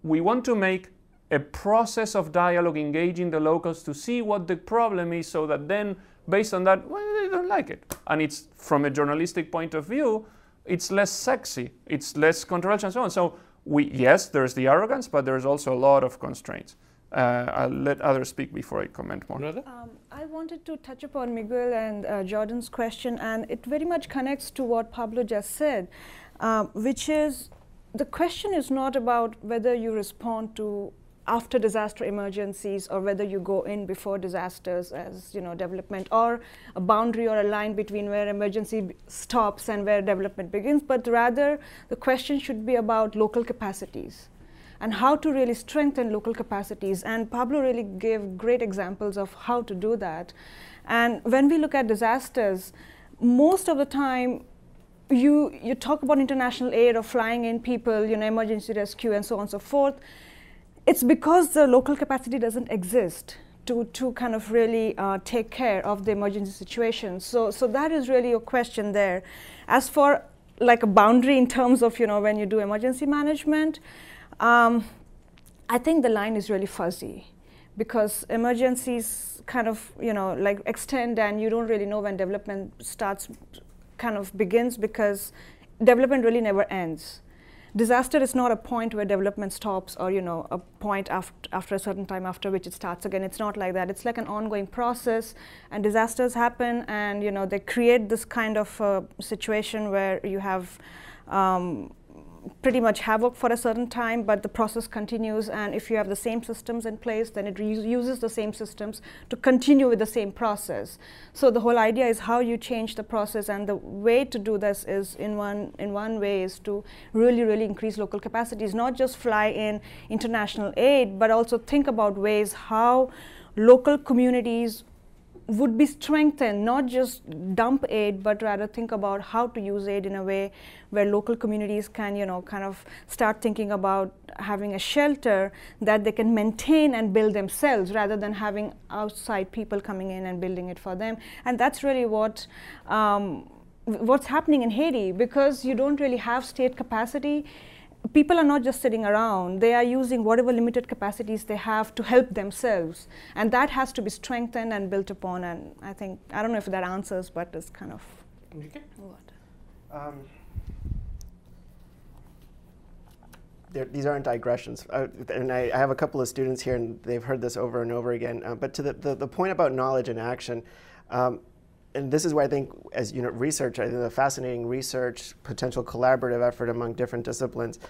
we want to make a process of dialogue engaging the locals to see what the problem is, so that then, based on that, well, they don't like it. And it's, from a journalistic point of view, it's less sexy, it's less controversial and so on. So yes, there's the arrogance, but there's also a lot of constraints. I'll let others speak before I comment more. I wanted to touch upon Miguel and Jordan's question, and it very much connects to what Pablo just said, which is, the question is not about whether you respond to after disaster emergencies or whether you go in before disasters as development, or a boundary or a line between where emergency stops and where development begins, but rather the question should be about local capacities and how to really strengthen local capacities. And Pablo really gave great examples of how to do that. And when we look at disasters, most of the time you talk about international aid or flying in people, emergency rescue and so on and so forth. It's because the local capacity doesn't exist to kind of really take care of the emergency situation. So that is really a question there. As for like a boundary in terms of when you do emergency management, I think the line is really fuzzy, because emergencies kind of like extend, and you don't really know when development begins, because development really never ends. Disaster is not a point where development stops, or a point after a certain time after which it starts again. It's not like that. It's like an ongoing process, and disasters happen, and they create this kind of situation where you have pretty much havoc for a certain time, but the process continues, and if you have the same systems in place, then it uses the same systems to continue with the same process. So the whole idea is how you change the process, and the way to do this is in one way is to really increase local capacities, not just fly in international aid, but also think about ways how local communities would be strengthened, not just dump aid, but rather think about how to use aid in a way where local communities can, kind of start thinking about having a shelter that they can maintain and build themselves, rather than having outside people coming in and building it for them. And that's really what's happening in Haiti, because you don't really have state capacity. People are not just sitting around, they are using whatever limited capacities they have to help themselves. And that has to be strengthened and built upon, and I don't know if that answers, but it's kind of what? These aren't digressions, and I have a couple of students here, and they've heard this over and over again, but to the point about knowledge and action, and this is why I think, as research, I think the fascinating research, potential collaborative effort among different disciplines.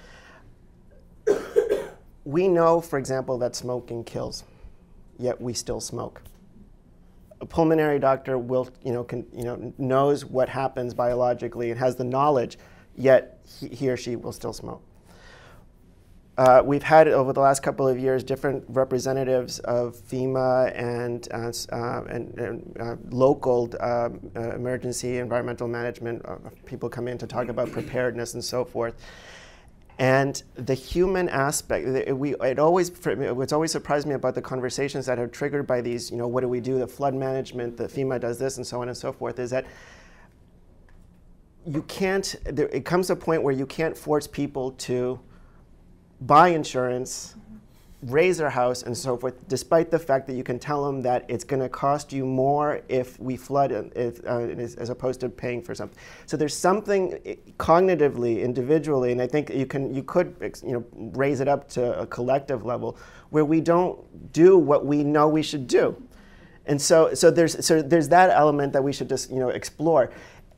We know, for example, that smoking kills, yet we still smoke. A pulmonary doctor will, knows what happens biologically and has the knowledge, yet he or she will still smoke. We've had, over the last couple of years, different representatives of FEMA and local emergency environmental management people come in to talk about preparedness and so forth. And the human aspect, it's always surprised me about the conversations that are triggered by these, what do we do, the flood management, the FEMA does this, and so on and so forth, is that you can't, it comes to a point where you can't force people to buy insurance, raise their house, and so forth, despite the fact that you can tell them that it's going to cost you more if we flood, as opposed to paying for something. So there's something cognitively, individually, and I think you could raise it up to a collective level where we don't do what we know we should do. And so there's that element that we should just explore.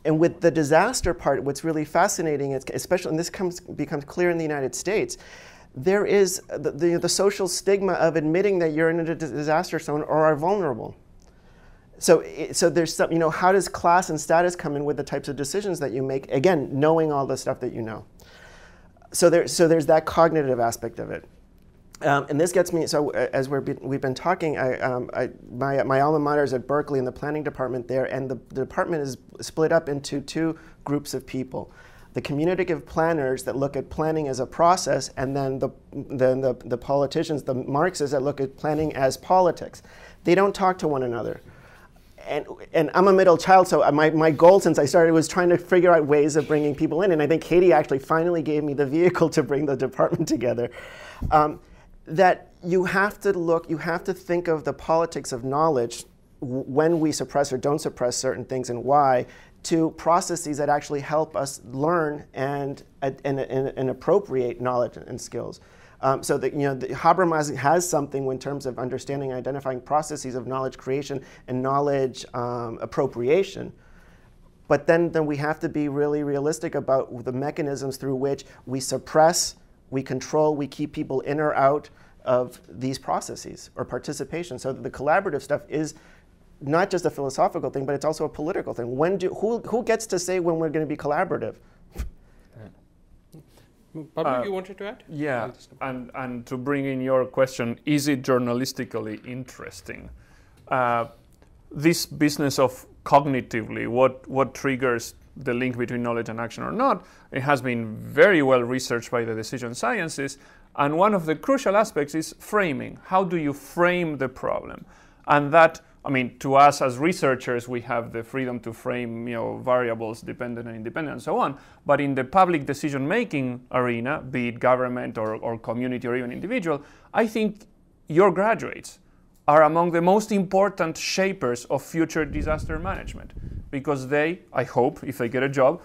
And with the disaster part, what's really fascinating, especially, and this becomes clear in the United States, there is the social stigma of admitting that you're in a disaster zone or are vulnerable. So there's some, how does class and status come in with the types of decisions that you make? Again, knowing all the stuff that you know. So there's that cognitive aspect of it. And this gets me, so as we've been talking, my alma mater is at Berkeley in the planning department there, and the department is split up into two groups of people. The communicative planners that look at planning as a process, and then the politicians, the Marxists that look at planning as politics. They don't talk to one another. And I'm a middle child, so my goal since I started was trying to figure out ways of bringing people in, and I think Katie actually finally gave me the vehicle to bring the department together. That you have to think of the politics of knowledge when we suppress or don't suppress certain things and why, to processes that actually help us learn and appropriate knowledge and skills. So that Habermas has something in terms of understanding and identifying processes of knowledge creation and knowledge appropriation. But then we have to be really realistic about the mechanisms through which we suppress, we control, we keep people in or out of these processes or participation. So the collaborative stuff is not just a philosophical thing, but it's also a political thing. Who gets to say when we're going to be collaborative? Pablo, you wanted to add? Yeah, and to bring in your question, is it journalistically interesting? This business of cognitively, what triggers the link between knowledge and action or not, it has been very well researched by the decision sciences, and one of the crucial aspects is framing. How do you frame the problem? And that, to us as researchers, we have the freedom to frame variables, dependent and independent and so on, but in the public decision-making arena, be it government or community or even individual, I think your graduates are among the most important shapers of future disaster management, because they, I hope, if they get a job,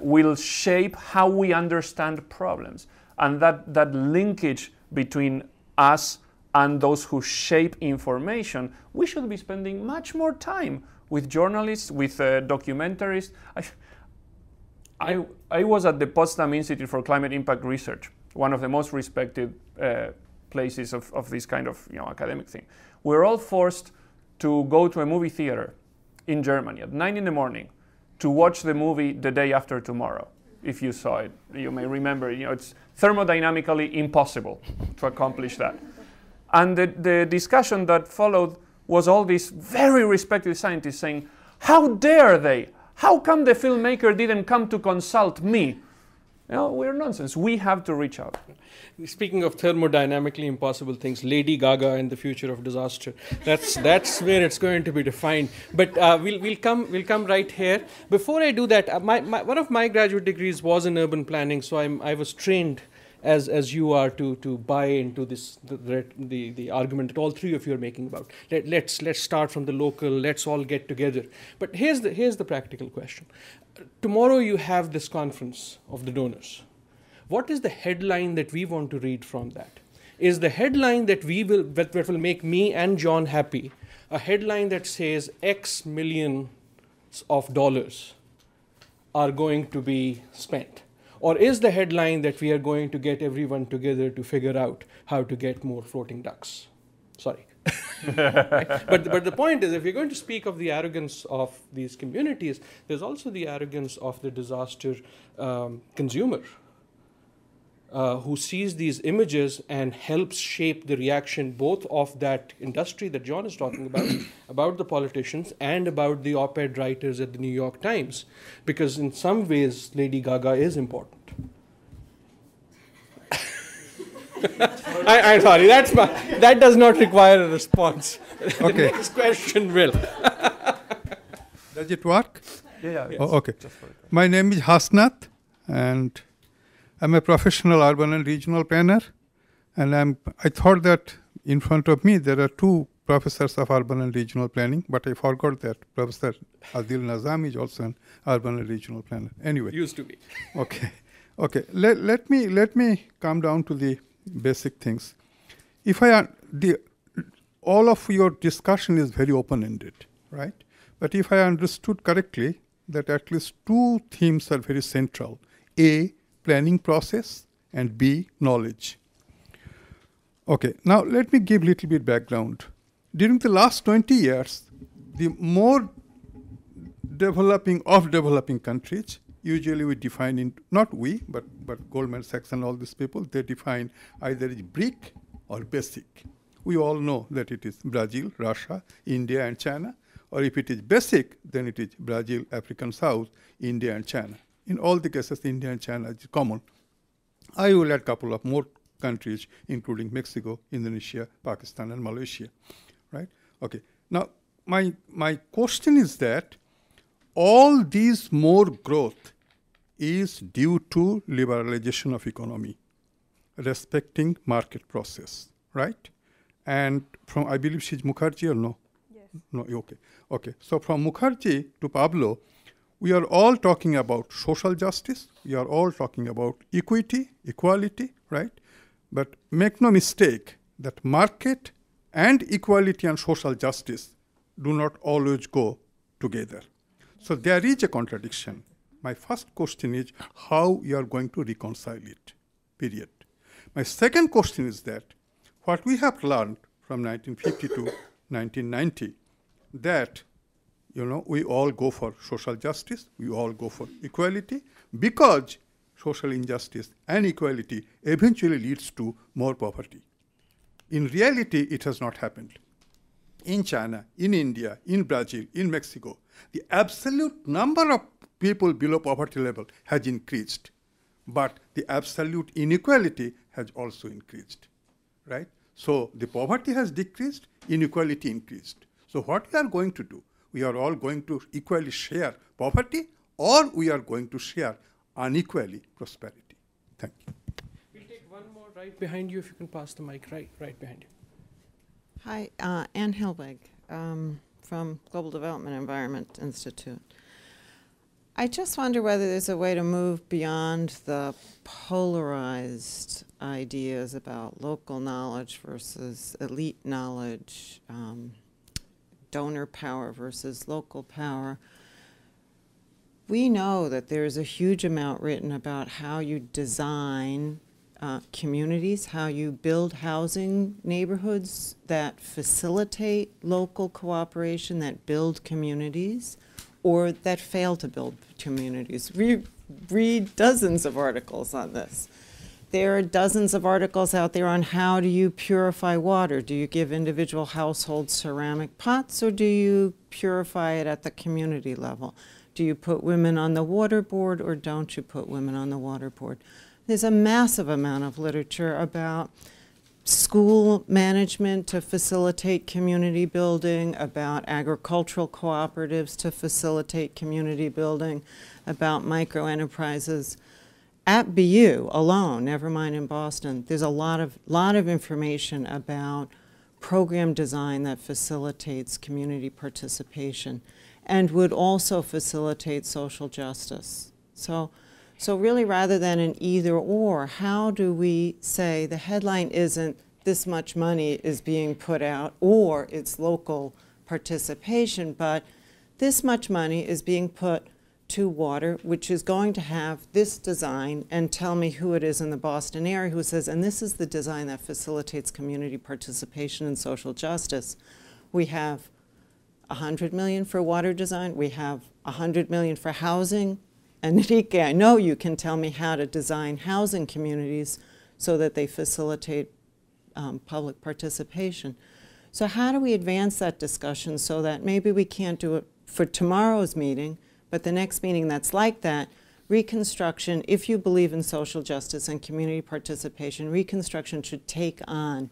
will shape how we understand problems. And that linkage between us and those who shape information, we should be spending much more time with journalists, with documentarists. I was at the Potsdam Institute for Climate Impact Research, one of the most respected places of this kind of academic thing. We're all forced to go to a movie theater in Germany at 9 in the morning to watch the movie The Day After Tomorrow. If you saw it, you may remember, it's thermodynamically impossible to accomplish that. And the discussion that followed was all these very respected scientists saying, how dare they? How come the filmmaker didn't come to consult me? We're nonsense. We have to reach out. Speaking of thermodynamically impossible things, Lady Gaga and the future of disaster. That's where it's going to be defined. But we'll come right here. Before I do that, one of my graduate degrees was in urban planning, so I was trained as you are to buy into the argument that all three of you are making about. Let's start from the local. Let's all get together. But here's the practical question. Tomorrow you have this conference of the donors. What is the headline that we want to read from that? Is the headline that will make me and John happy a headline that says X millions of dollars are going to be spent? Or is the headline that we are going to get everyone together to figure out how to get more floating ducks? Sorry. But the point is, if you're going to speak of the arrogance of these communities, there's also the arrogance of the disaster consumer who sees these images and helps shape the reaction both of that industry that John is talking about the politicians, and about the op-ed writers at the New York Times. Because in some ways, Lady Gaga is important. I'm sorry, that does not require a response. Okay. The next question will. Does it work? Yeah. Oh, okay. Just for it. My name is Hasnath, and I'm a professional urban and regional planner. And I thought that in front of me there are two professors of urban and regional planning, but I forgot that Professor Adil Nazam is also an urban and regional planner. Anyway. Used to be. Okay. Let me come down to the basic things. If all of your discussion is very open-ended, right? But if I understood correctly, that at least two themes are very central. A, planning process, and B, knowledge. Okay, now let me give a little bit background. During the last 20 years, the more developing countries, usually we define not we, but Goldman Sachs and all these people, they define either as BRIC or basic. We all know that it is Brazil, Russia, India, and China. Or if it is basic, then it is Brazil, African South, India, and China. In all the cases, India and China is common. I will add a couple of more countries, including Mexico, Indonesia, Pakistan, and Malaysia, right? Okay. Now, my question is that all these more growth is due to liberalization of economy, respecting market process, right? And from, I believe she's Mukherji or no? Yes. No, okay. Okay. So from Mukherji to Pablo, we are all talking about social justice. We are all talking about equity, equality, right? But make no mistake that market and equality and social justice do not always go together. So there is a contradiction. My first question is how you are going to reconcile it, period. My second question is that what we have learned from 1950 to 1990, that we all go for social justice, we all go for equality, because social injustice and equality eventually leads to more poverty. In reality, it has not happened. In China, in India, in Brazil, in Mexico, the absolute number of people below poverty level has increased, but the absolute inequality has also increased, right? So the poverty has decreased, inequality increased. So what we are going to do, we are all going to equally share poverty, or we are going to share unequally prosperity. Thank you. We'll take one more right behind you, if you can pass the mic right behind you. Hi, Ann Hilbig from Global Development Environment Institute. I just wonder whether there's a way to move beyond the polarized ideas about local knowledge versus elite knowledge, donor power versus local power. We know that there's a huge amount written about how you design communities, how you build housing neighborhoods that facilitate local cooperation, that build communities, or that fail to build communities. Read dozens of articles on this. There are dozens of articles out there on how do you purify water. Do you give individual households ceramic pots, or do you purify it at the community level? Do you put women on the water board, or don't you put women on the water board? There's a massive amount of literature about school management to facilitate community building, about agricultural cooperatives to facilitate community building, about microenterprises. At BU alone, never mind in Boston, there's a lot of information about program design that facilitates community participation and would also facilitate social justice. So really, rather than an either or, how do we say the headline isn't this much money is being put out or it's local participation, but this much money is being put to water, which is going to have this design, and tell me who it is in the Boston area who says, and this is the design that facilitates community participation and social justice. We have $100 million for water design. We have $100 million for housing. And Enrique, I know you can tell me how to design housing communities so that they facilitate public participation. So how do we advance that discussion so that maybe we can't do it for tomorrow's meeting, but the next meeting that's like that, Reconstruction, if you believe in social justice and community participation, Reconstruction should take on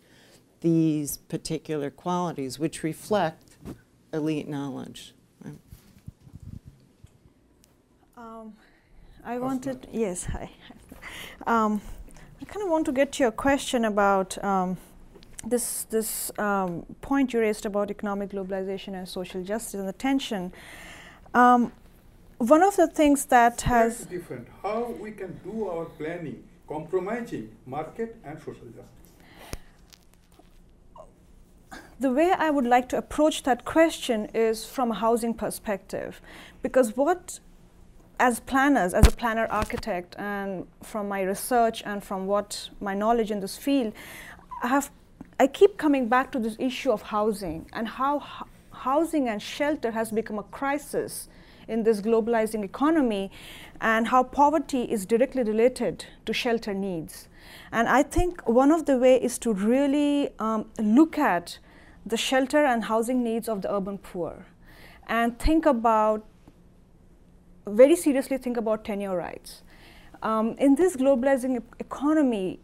these particular qualities which reflect elite knowledge. I wanted, yes, hi. I kind of want to get to your question about this point you raised about economic globalization and social justice and the tension. One of the things that has... That's different. How we can do our planning, compromising market and social justice? The way I would like to approach that question is from a housing perspective, because what, as planners, as a planner architect, and from my research and from what my knowledge in this field, I keep coming back to this issue of housing and how housing and shelter has become a crisis in this globalizing economy, and how poverty is directly related to shelter needs. And I think one of the ways is to really look at the shelter and housing needs of the urban poor and think about, very seriously think about tenure rights. In this globalizing economy,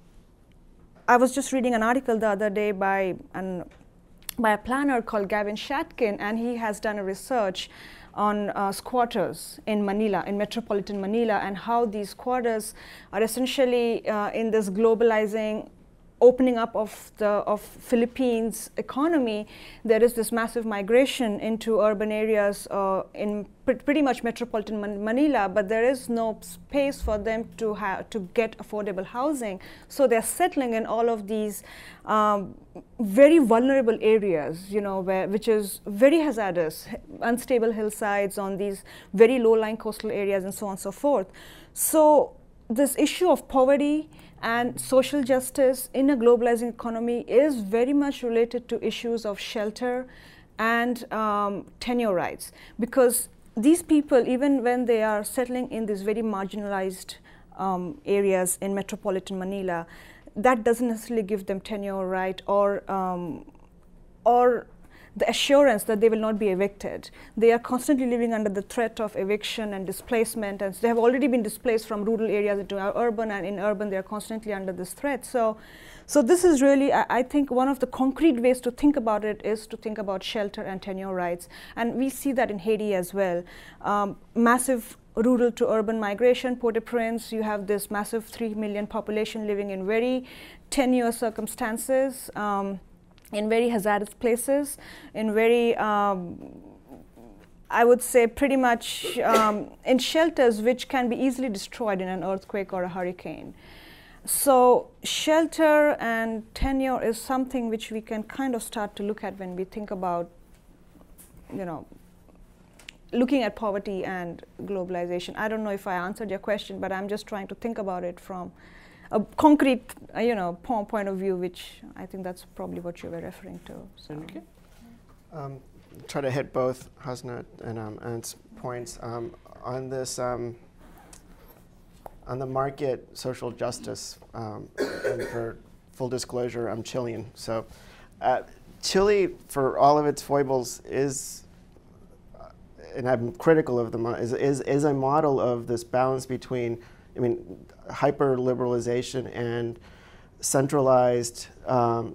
I was just reading an article the other day by a planner called Gavin Shatkin, and he has done a research on squatters in Manila, in metropolitan Manila, and how these squatters are essentially in this globalizing opening up of Philippines economy. There is this massive migration into urban areas in pretty much metropolitan Manila, but there is no space for them to get affordable housing. So they're settling in all of these very vulnerable areas, you know, which is very hazardous, unstable hillsides on these very low-lying coastal areas, and so on and so forth. So this issue of poverty and social justice in a globalizing economy is very much related to issues of shelter and tenure rights, because these people, even when they are settling in these very marginalized areas in metropolitan Manila, that doesn't necessarily give them tenure right or the assurance that they will not be evicted. They are constantly living under the threat of eviction and displacement, and they have already been displaced from rural areas into urban, and in urban they are constantly under this threat. So this is really, I think, one of the concrete ways to think about it is to think about shelter and tenure rights. And we see that in Haiti as well. Massive rural to urban migration, Port-au-Prince, you have this massive 3 million population living in very tenuous circumstances, in very hazardous places, in very, I would say pretty much in shelters which can be easily destroyed in an earthquake or a hurricane. So shelter and tenure is something which we can kind of start to look at when we think about, you know, looking at poverty and globalization. I don't know if I answered your question, but I'm just trying to think about it from a concrete, point of view, which I think that's probably what you were referring to. So. Okay. Try to hit both Hasna and Ant's points on this on the market social justice. And for full disclosure, I'm Chilean, so Chile, for all of its foibles, is, and I'm critical of them, is a model of this balance between, hyper-liberalization and centralized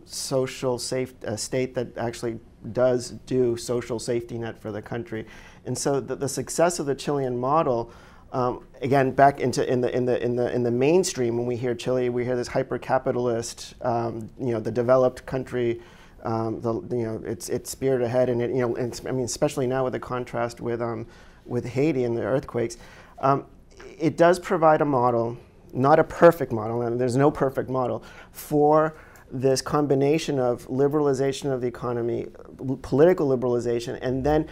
social state that actually does do social safety net for the country. And so the success of the Chilean model, again, back in the mainstream, when we hear Chile, we hear this hyper-capitalist, the developed country, it's speared ahead, and especially now with the contrast with Haiti and the earthquakes. It does provide a model, not a perfect model, and there's no perfect model, for this combination of liberalization of the economy, political liberalization, and then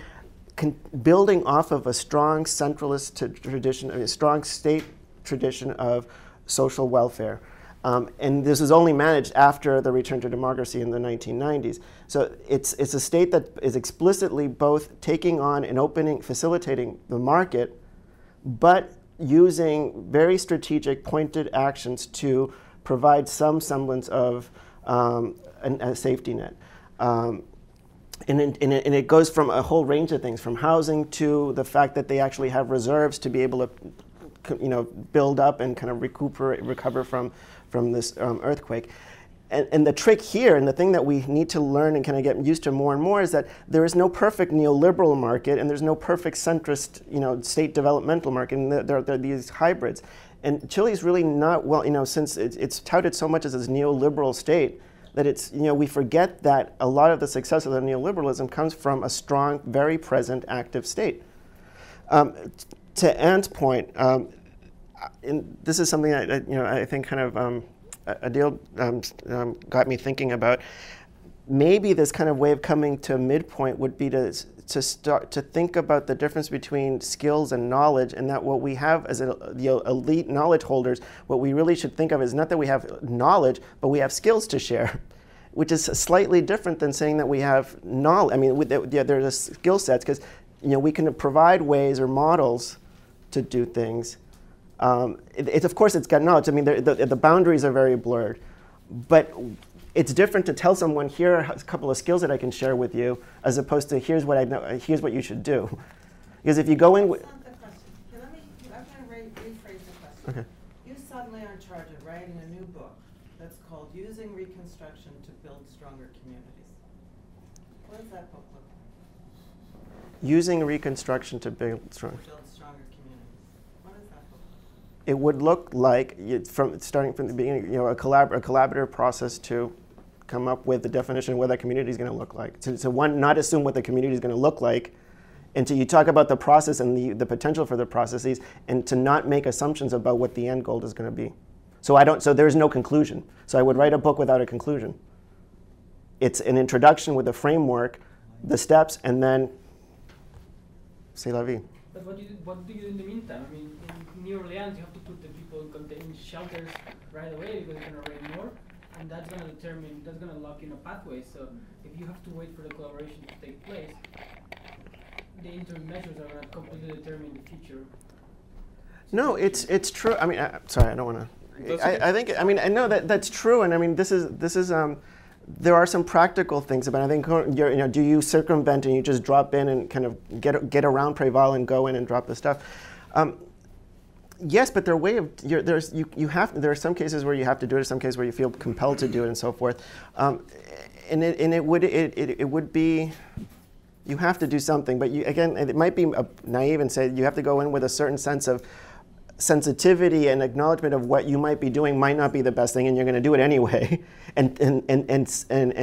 building off of a strong centralist tradition, a strong state tradition of social welfare. And this is only managed after the return to democracy in the 1990s. So it's a state that is explicitly both taking on and facilitating the market, but using very strategic, pointed actions to provide some semblance of a safety net. And it goes from a whole range of things, from housing to the fact that they actually have reserves to be able to build up and kind of recover from this earthquake. And the trick here, and the thing that we need to learn and kind of get used to more and more, is that there is no perfect neoliberal market, and there's no perfect centrist, state developmental market, and there are these hybrids. And Chile is really not, well, since it's touted so much as this neoliberal state, that it's, we forget that a lot of the success of the neoliberalism comes from a strong, very present, active state. To Anne's point, this is something that, I think kind of Adil got me thinking about. Maybe this kind of way of coming to a midpoint would be to start to think about the difference between skills and knowledge, and that what we have as the elite knowledge holders, what we really should think of is not that we have knowledge, but we have skills to share, which is slightly different than saying that we have knowledge. I mean, there's a skill sets, because we can provide ways or models to do things. Of course, it's got knowledge. I mean, the boundaries are very blurred, but it's different to tell someone, here are a couple of skills that I can share with you, as opposed to here's what I know, here's what you should do. Because if you go in with, That's not the question. I'm going to rephrase the question. Okay. You suddenly are in charge of writing a new book that's called "Using Reconstruction to Build Stronger Communities." What does that book look like? Using Reconstruction to build stronger. It would look like, starting from the beginning, a collaborative process to come up with the definition of what that community is going to look like. So one, not assume what the community is going to look like until you talk about the process and the potential for the processes, and to not make assumptions about what the end goal is going to be. So there's no conclusion. So I would write a book without a conclusion. It's an introduction with a framework, the steps, and then c'est la vie. But what do you do in the meantime? I mean, in New Orleans, you have to put the people in shelters right away because it's going to rain more, and that's going to lock in a pathway. So if you have to wait for the collaboration to take place, the interim measures are going to completely determine the future. No, it's true. I mean, sorry, I don't want to. I think, I mean, I know that's true, and I mean, this is there are some practical things about it. I think, do you circumvent and you just drop in and kind of get around Préval and go in and drop the stuff? Yes, but there are some cases where you have to do it, some cases where you feel compelled to do it, and so forth. And it would be, you have to do something, but again, it might be naive and say you have to go in with a certain sense of sensitivity and acknowledgement of what you might be doing might not be the best thing, and you're going to do it anyway, and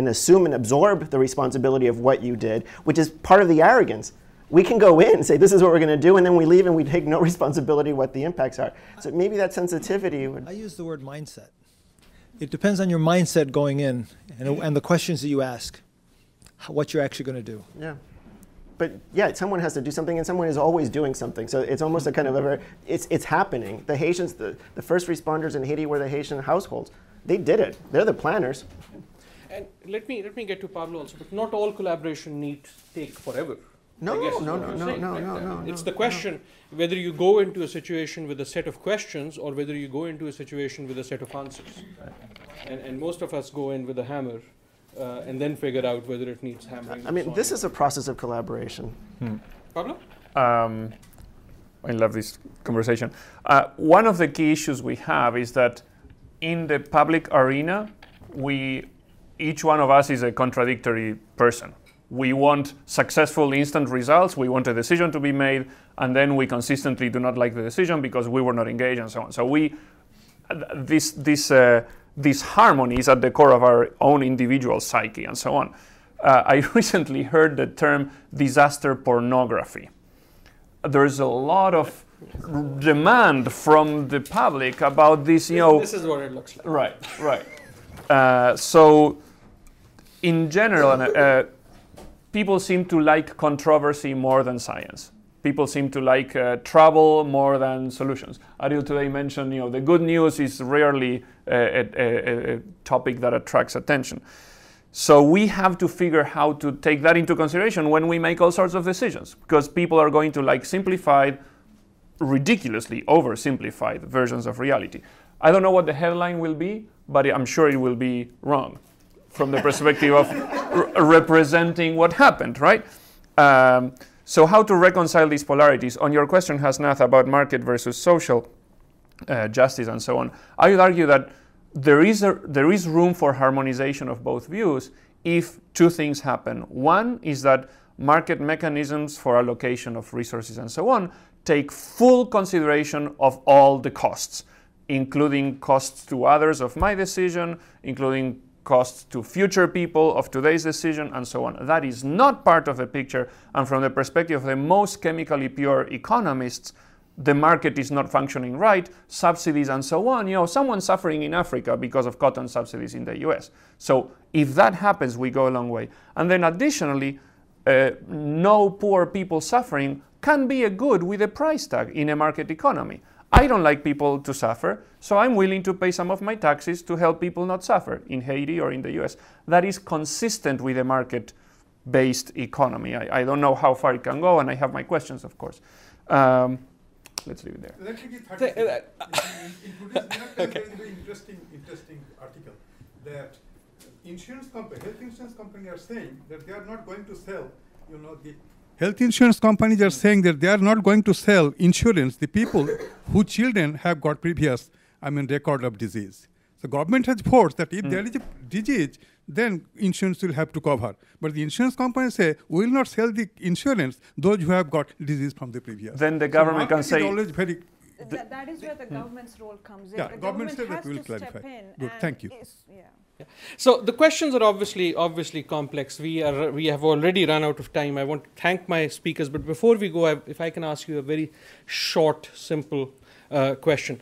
assume and absorb the responsibility of what you did, which is part of the arrogance. We can go in and say, this is what we're going to do, and then we leave and we take no responsibility what the impacts are. So maybe that sensitivity would... I use the word mindset. It depends on your mindset going in, and the questions that you ask, what you're actually going to do. Yeah. But yeah, someone has to do something, and someone is always doing something. So it's almost a kind of it's happening. The Haitians, the first responders in Haiti were the Haitian households. They did it. They're the planners. And let me get to Pablo also, but not all collaboration needs take forever. No. It's the question whether you go into a situation with a set of questions or whether you go into a situation with a set of answers. And most of us go in with a hammer. And then figure out whether it needs hammering. I mean, this is a process of collaboration. Pablo? I love this conversation. One of the key issues we have is that in the public arena, each one of us is a contradictory person. We want successful instant results, we want a decision to be made, and then we consistently do not like the decision because we were not engaged and so on. So this harmony is at the core of our own individual psyche and so on. I recently heard the term disaster pornography. There's a lot of demand from the public about this, This is what it looks like. Right. So, in general, people seem to like controversy more than science. People seem to like trouble more than solutions. Adil today mentioned, the good news is rarely a topic that attracts attention. So we have to figure how to take that into consideration when we make all sorts of decisions, because people are going to like simplified, ridiculously oversimplified versions of reality. I don't know what the headline will be, but I'm sure it will be wrong from the perspective of representing what happened, right? So how to reconcile these polarities? On your question, Hasnath, about market versus social justice and so on, I would argue that there is room for harmonization of both views if two things happen. One is that market mechanisms for allocation of resources and so on take full consideration of all the costs, including costs to others of my decision, including costs to future people of today's decision, and so on. That is not part of the picture, and from the perspective of the most chemically pure economists, the market is not functioning right, subsidies and so on. You know, someone's suffering in Africa because of cotton subsidies in the US. So if that happens, we go a long way. And then additionally, no poor people suffering can be a good with a price tag in a market economy. I don't like people to suffer, so I'm willing to pay some of my taxes to help people not suffer in Haiti or in the US. That is consistent with a market-based economy. I don't know how far it can go, and I have my questions, of course. Let's leave it there. Let me give 30 seconds. In today's there is a very interesting article that health insurance companies are saying that they are not going to sell, the health insurance companies are saying that they are not going to sell insurance the people whose children have got previous, record of disease. The government has forced that if there is a disease, then insurance will have to cover. But the insurance companies say, we will not sell the insurance those who have got disease from the previous. Then the government can say... That is where the government's role comes in. Yeah, the government said that will clarify. Good, and thank you. Yeah. So the questions are obviously complex. We have already run out of time. I want to thank my speakers, but before we go, if I can ask you a very short, simple question,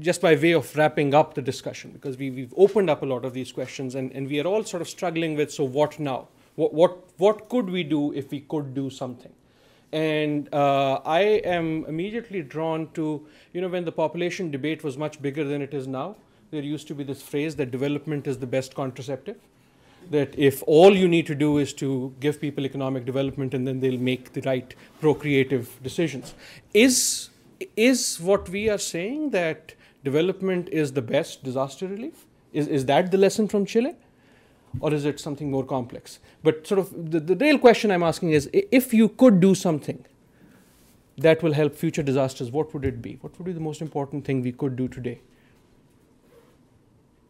just by way of wrapping up the discussion, because we've opened up a lot of these questions, and we are all sort of struggling with, so what now? What could we do if we could do something? And I am immediately drawn to, when the population debate was much bigger than it is now, there used to be this phrase that development is the best contraceptive. That if all you need to do is to give people economic development and then they'll make the right procreative decisions. Is what we are saying that development is the best disaster relief? Is that the lesson from Chile? Or is it something more complex? But sort of the real question I'm asking is, if you could do something that will help future disasters, what would it be? What would be the most important thing we could do today?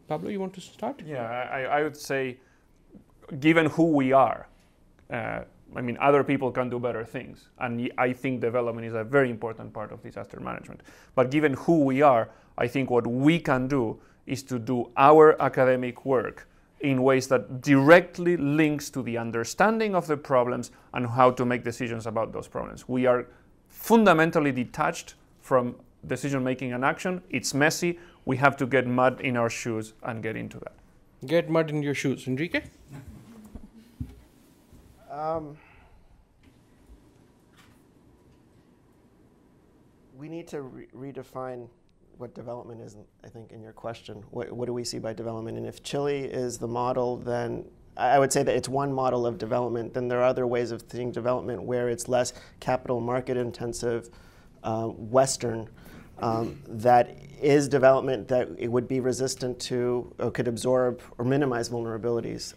Pablo, you want to start? Yeah, I would say, given who we are, other people can do better things. And I think development is a very important part of disaster management. But given who we are, I think what we can do is to do our academic work in ways that directly links to the understanding of the problems and how to make decisions about those problems. We are fundamentally detached from decision-making and action. It's messy. We have to get mud in our shoes and get into that. Get mud in your shoes. Enrique? We need to redefine what development is, I think, in your question. What do we see by development? And if Chile is the model, then I would say that it's one model of development. Then there are other ways of seeing development where it's less capital market intensive, Western, that is development that it would be resistant to, or could absorb or minimize vulnerabilities.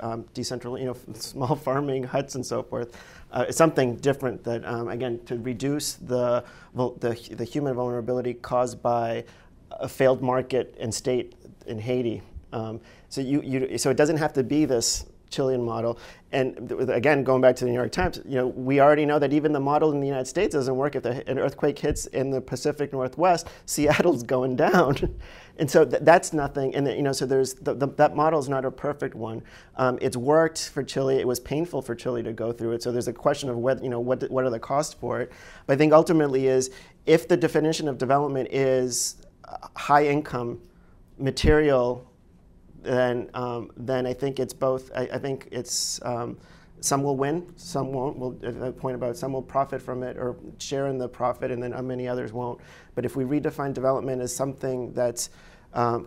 Small farming, huts and so forth. It's something different that, again, to reduce the human vulnerability caused by a failed market and state in Haiti. So it doesn't have to be this Chilean model. And again, going back to the New York Times, we already know that even the model in the United States doesn't work. If an earthquake hits in the Pacific Northwest, Seattle's going down. And so that's nothing. And so there's that model is not a perfect one. It's worked for Chile. It was painful for Chile to go through it. So there's a question of what are the costs for it. But I think ultimately is, if the definition of development is high income, material, then I think it's both. I think it's some will win, some won't. The point about some will profit from it or share in the profit, and then many others won't. But if we redefine development as something that's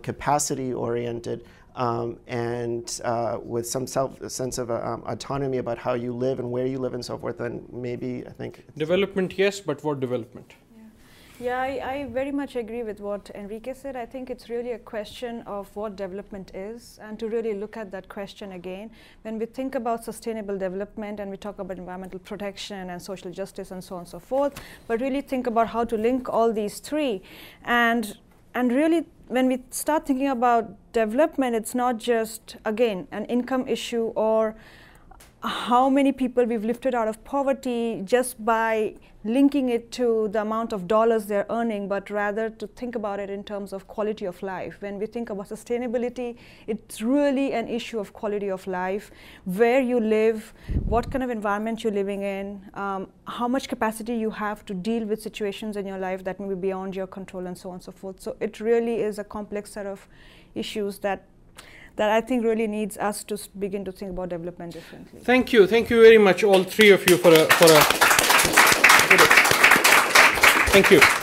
capacity oriented and with some sense of autonomy about how you live and where you live and so forth, then maybe I think development, yes, but what development? Yeah, I very much agree with what Enrique said. I think it's really a question of what development is, and to really look at that question again. When we think about sustainable development and we talk about environmental protection and social justice and so on and so forth, but really think about how to link all these three. And And really, when we start thinking about development, it's not just, again, an income issue or how many people we've lifted out of poverty just by linking it to the amount of dollars they're earning, but rather to think about it in terms of quality of life. When we think about sustainability, it's really an issue of quality of life, where you live, what kind of environment you're living in, how much capacity you have to deal with situations in your life that may be beyond your control, and so on and so forth. So it really is a complex set of issues that I think really needs us to begin to think about development differently. Thank you very much, all three of you, for a thank you.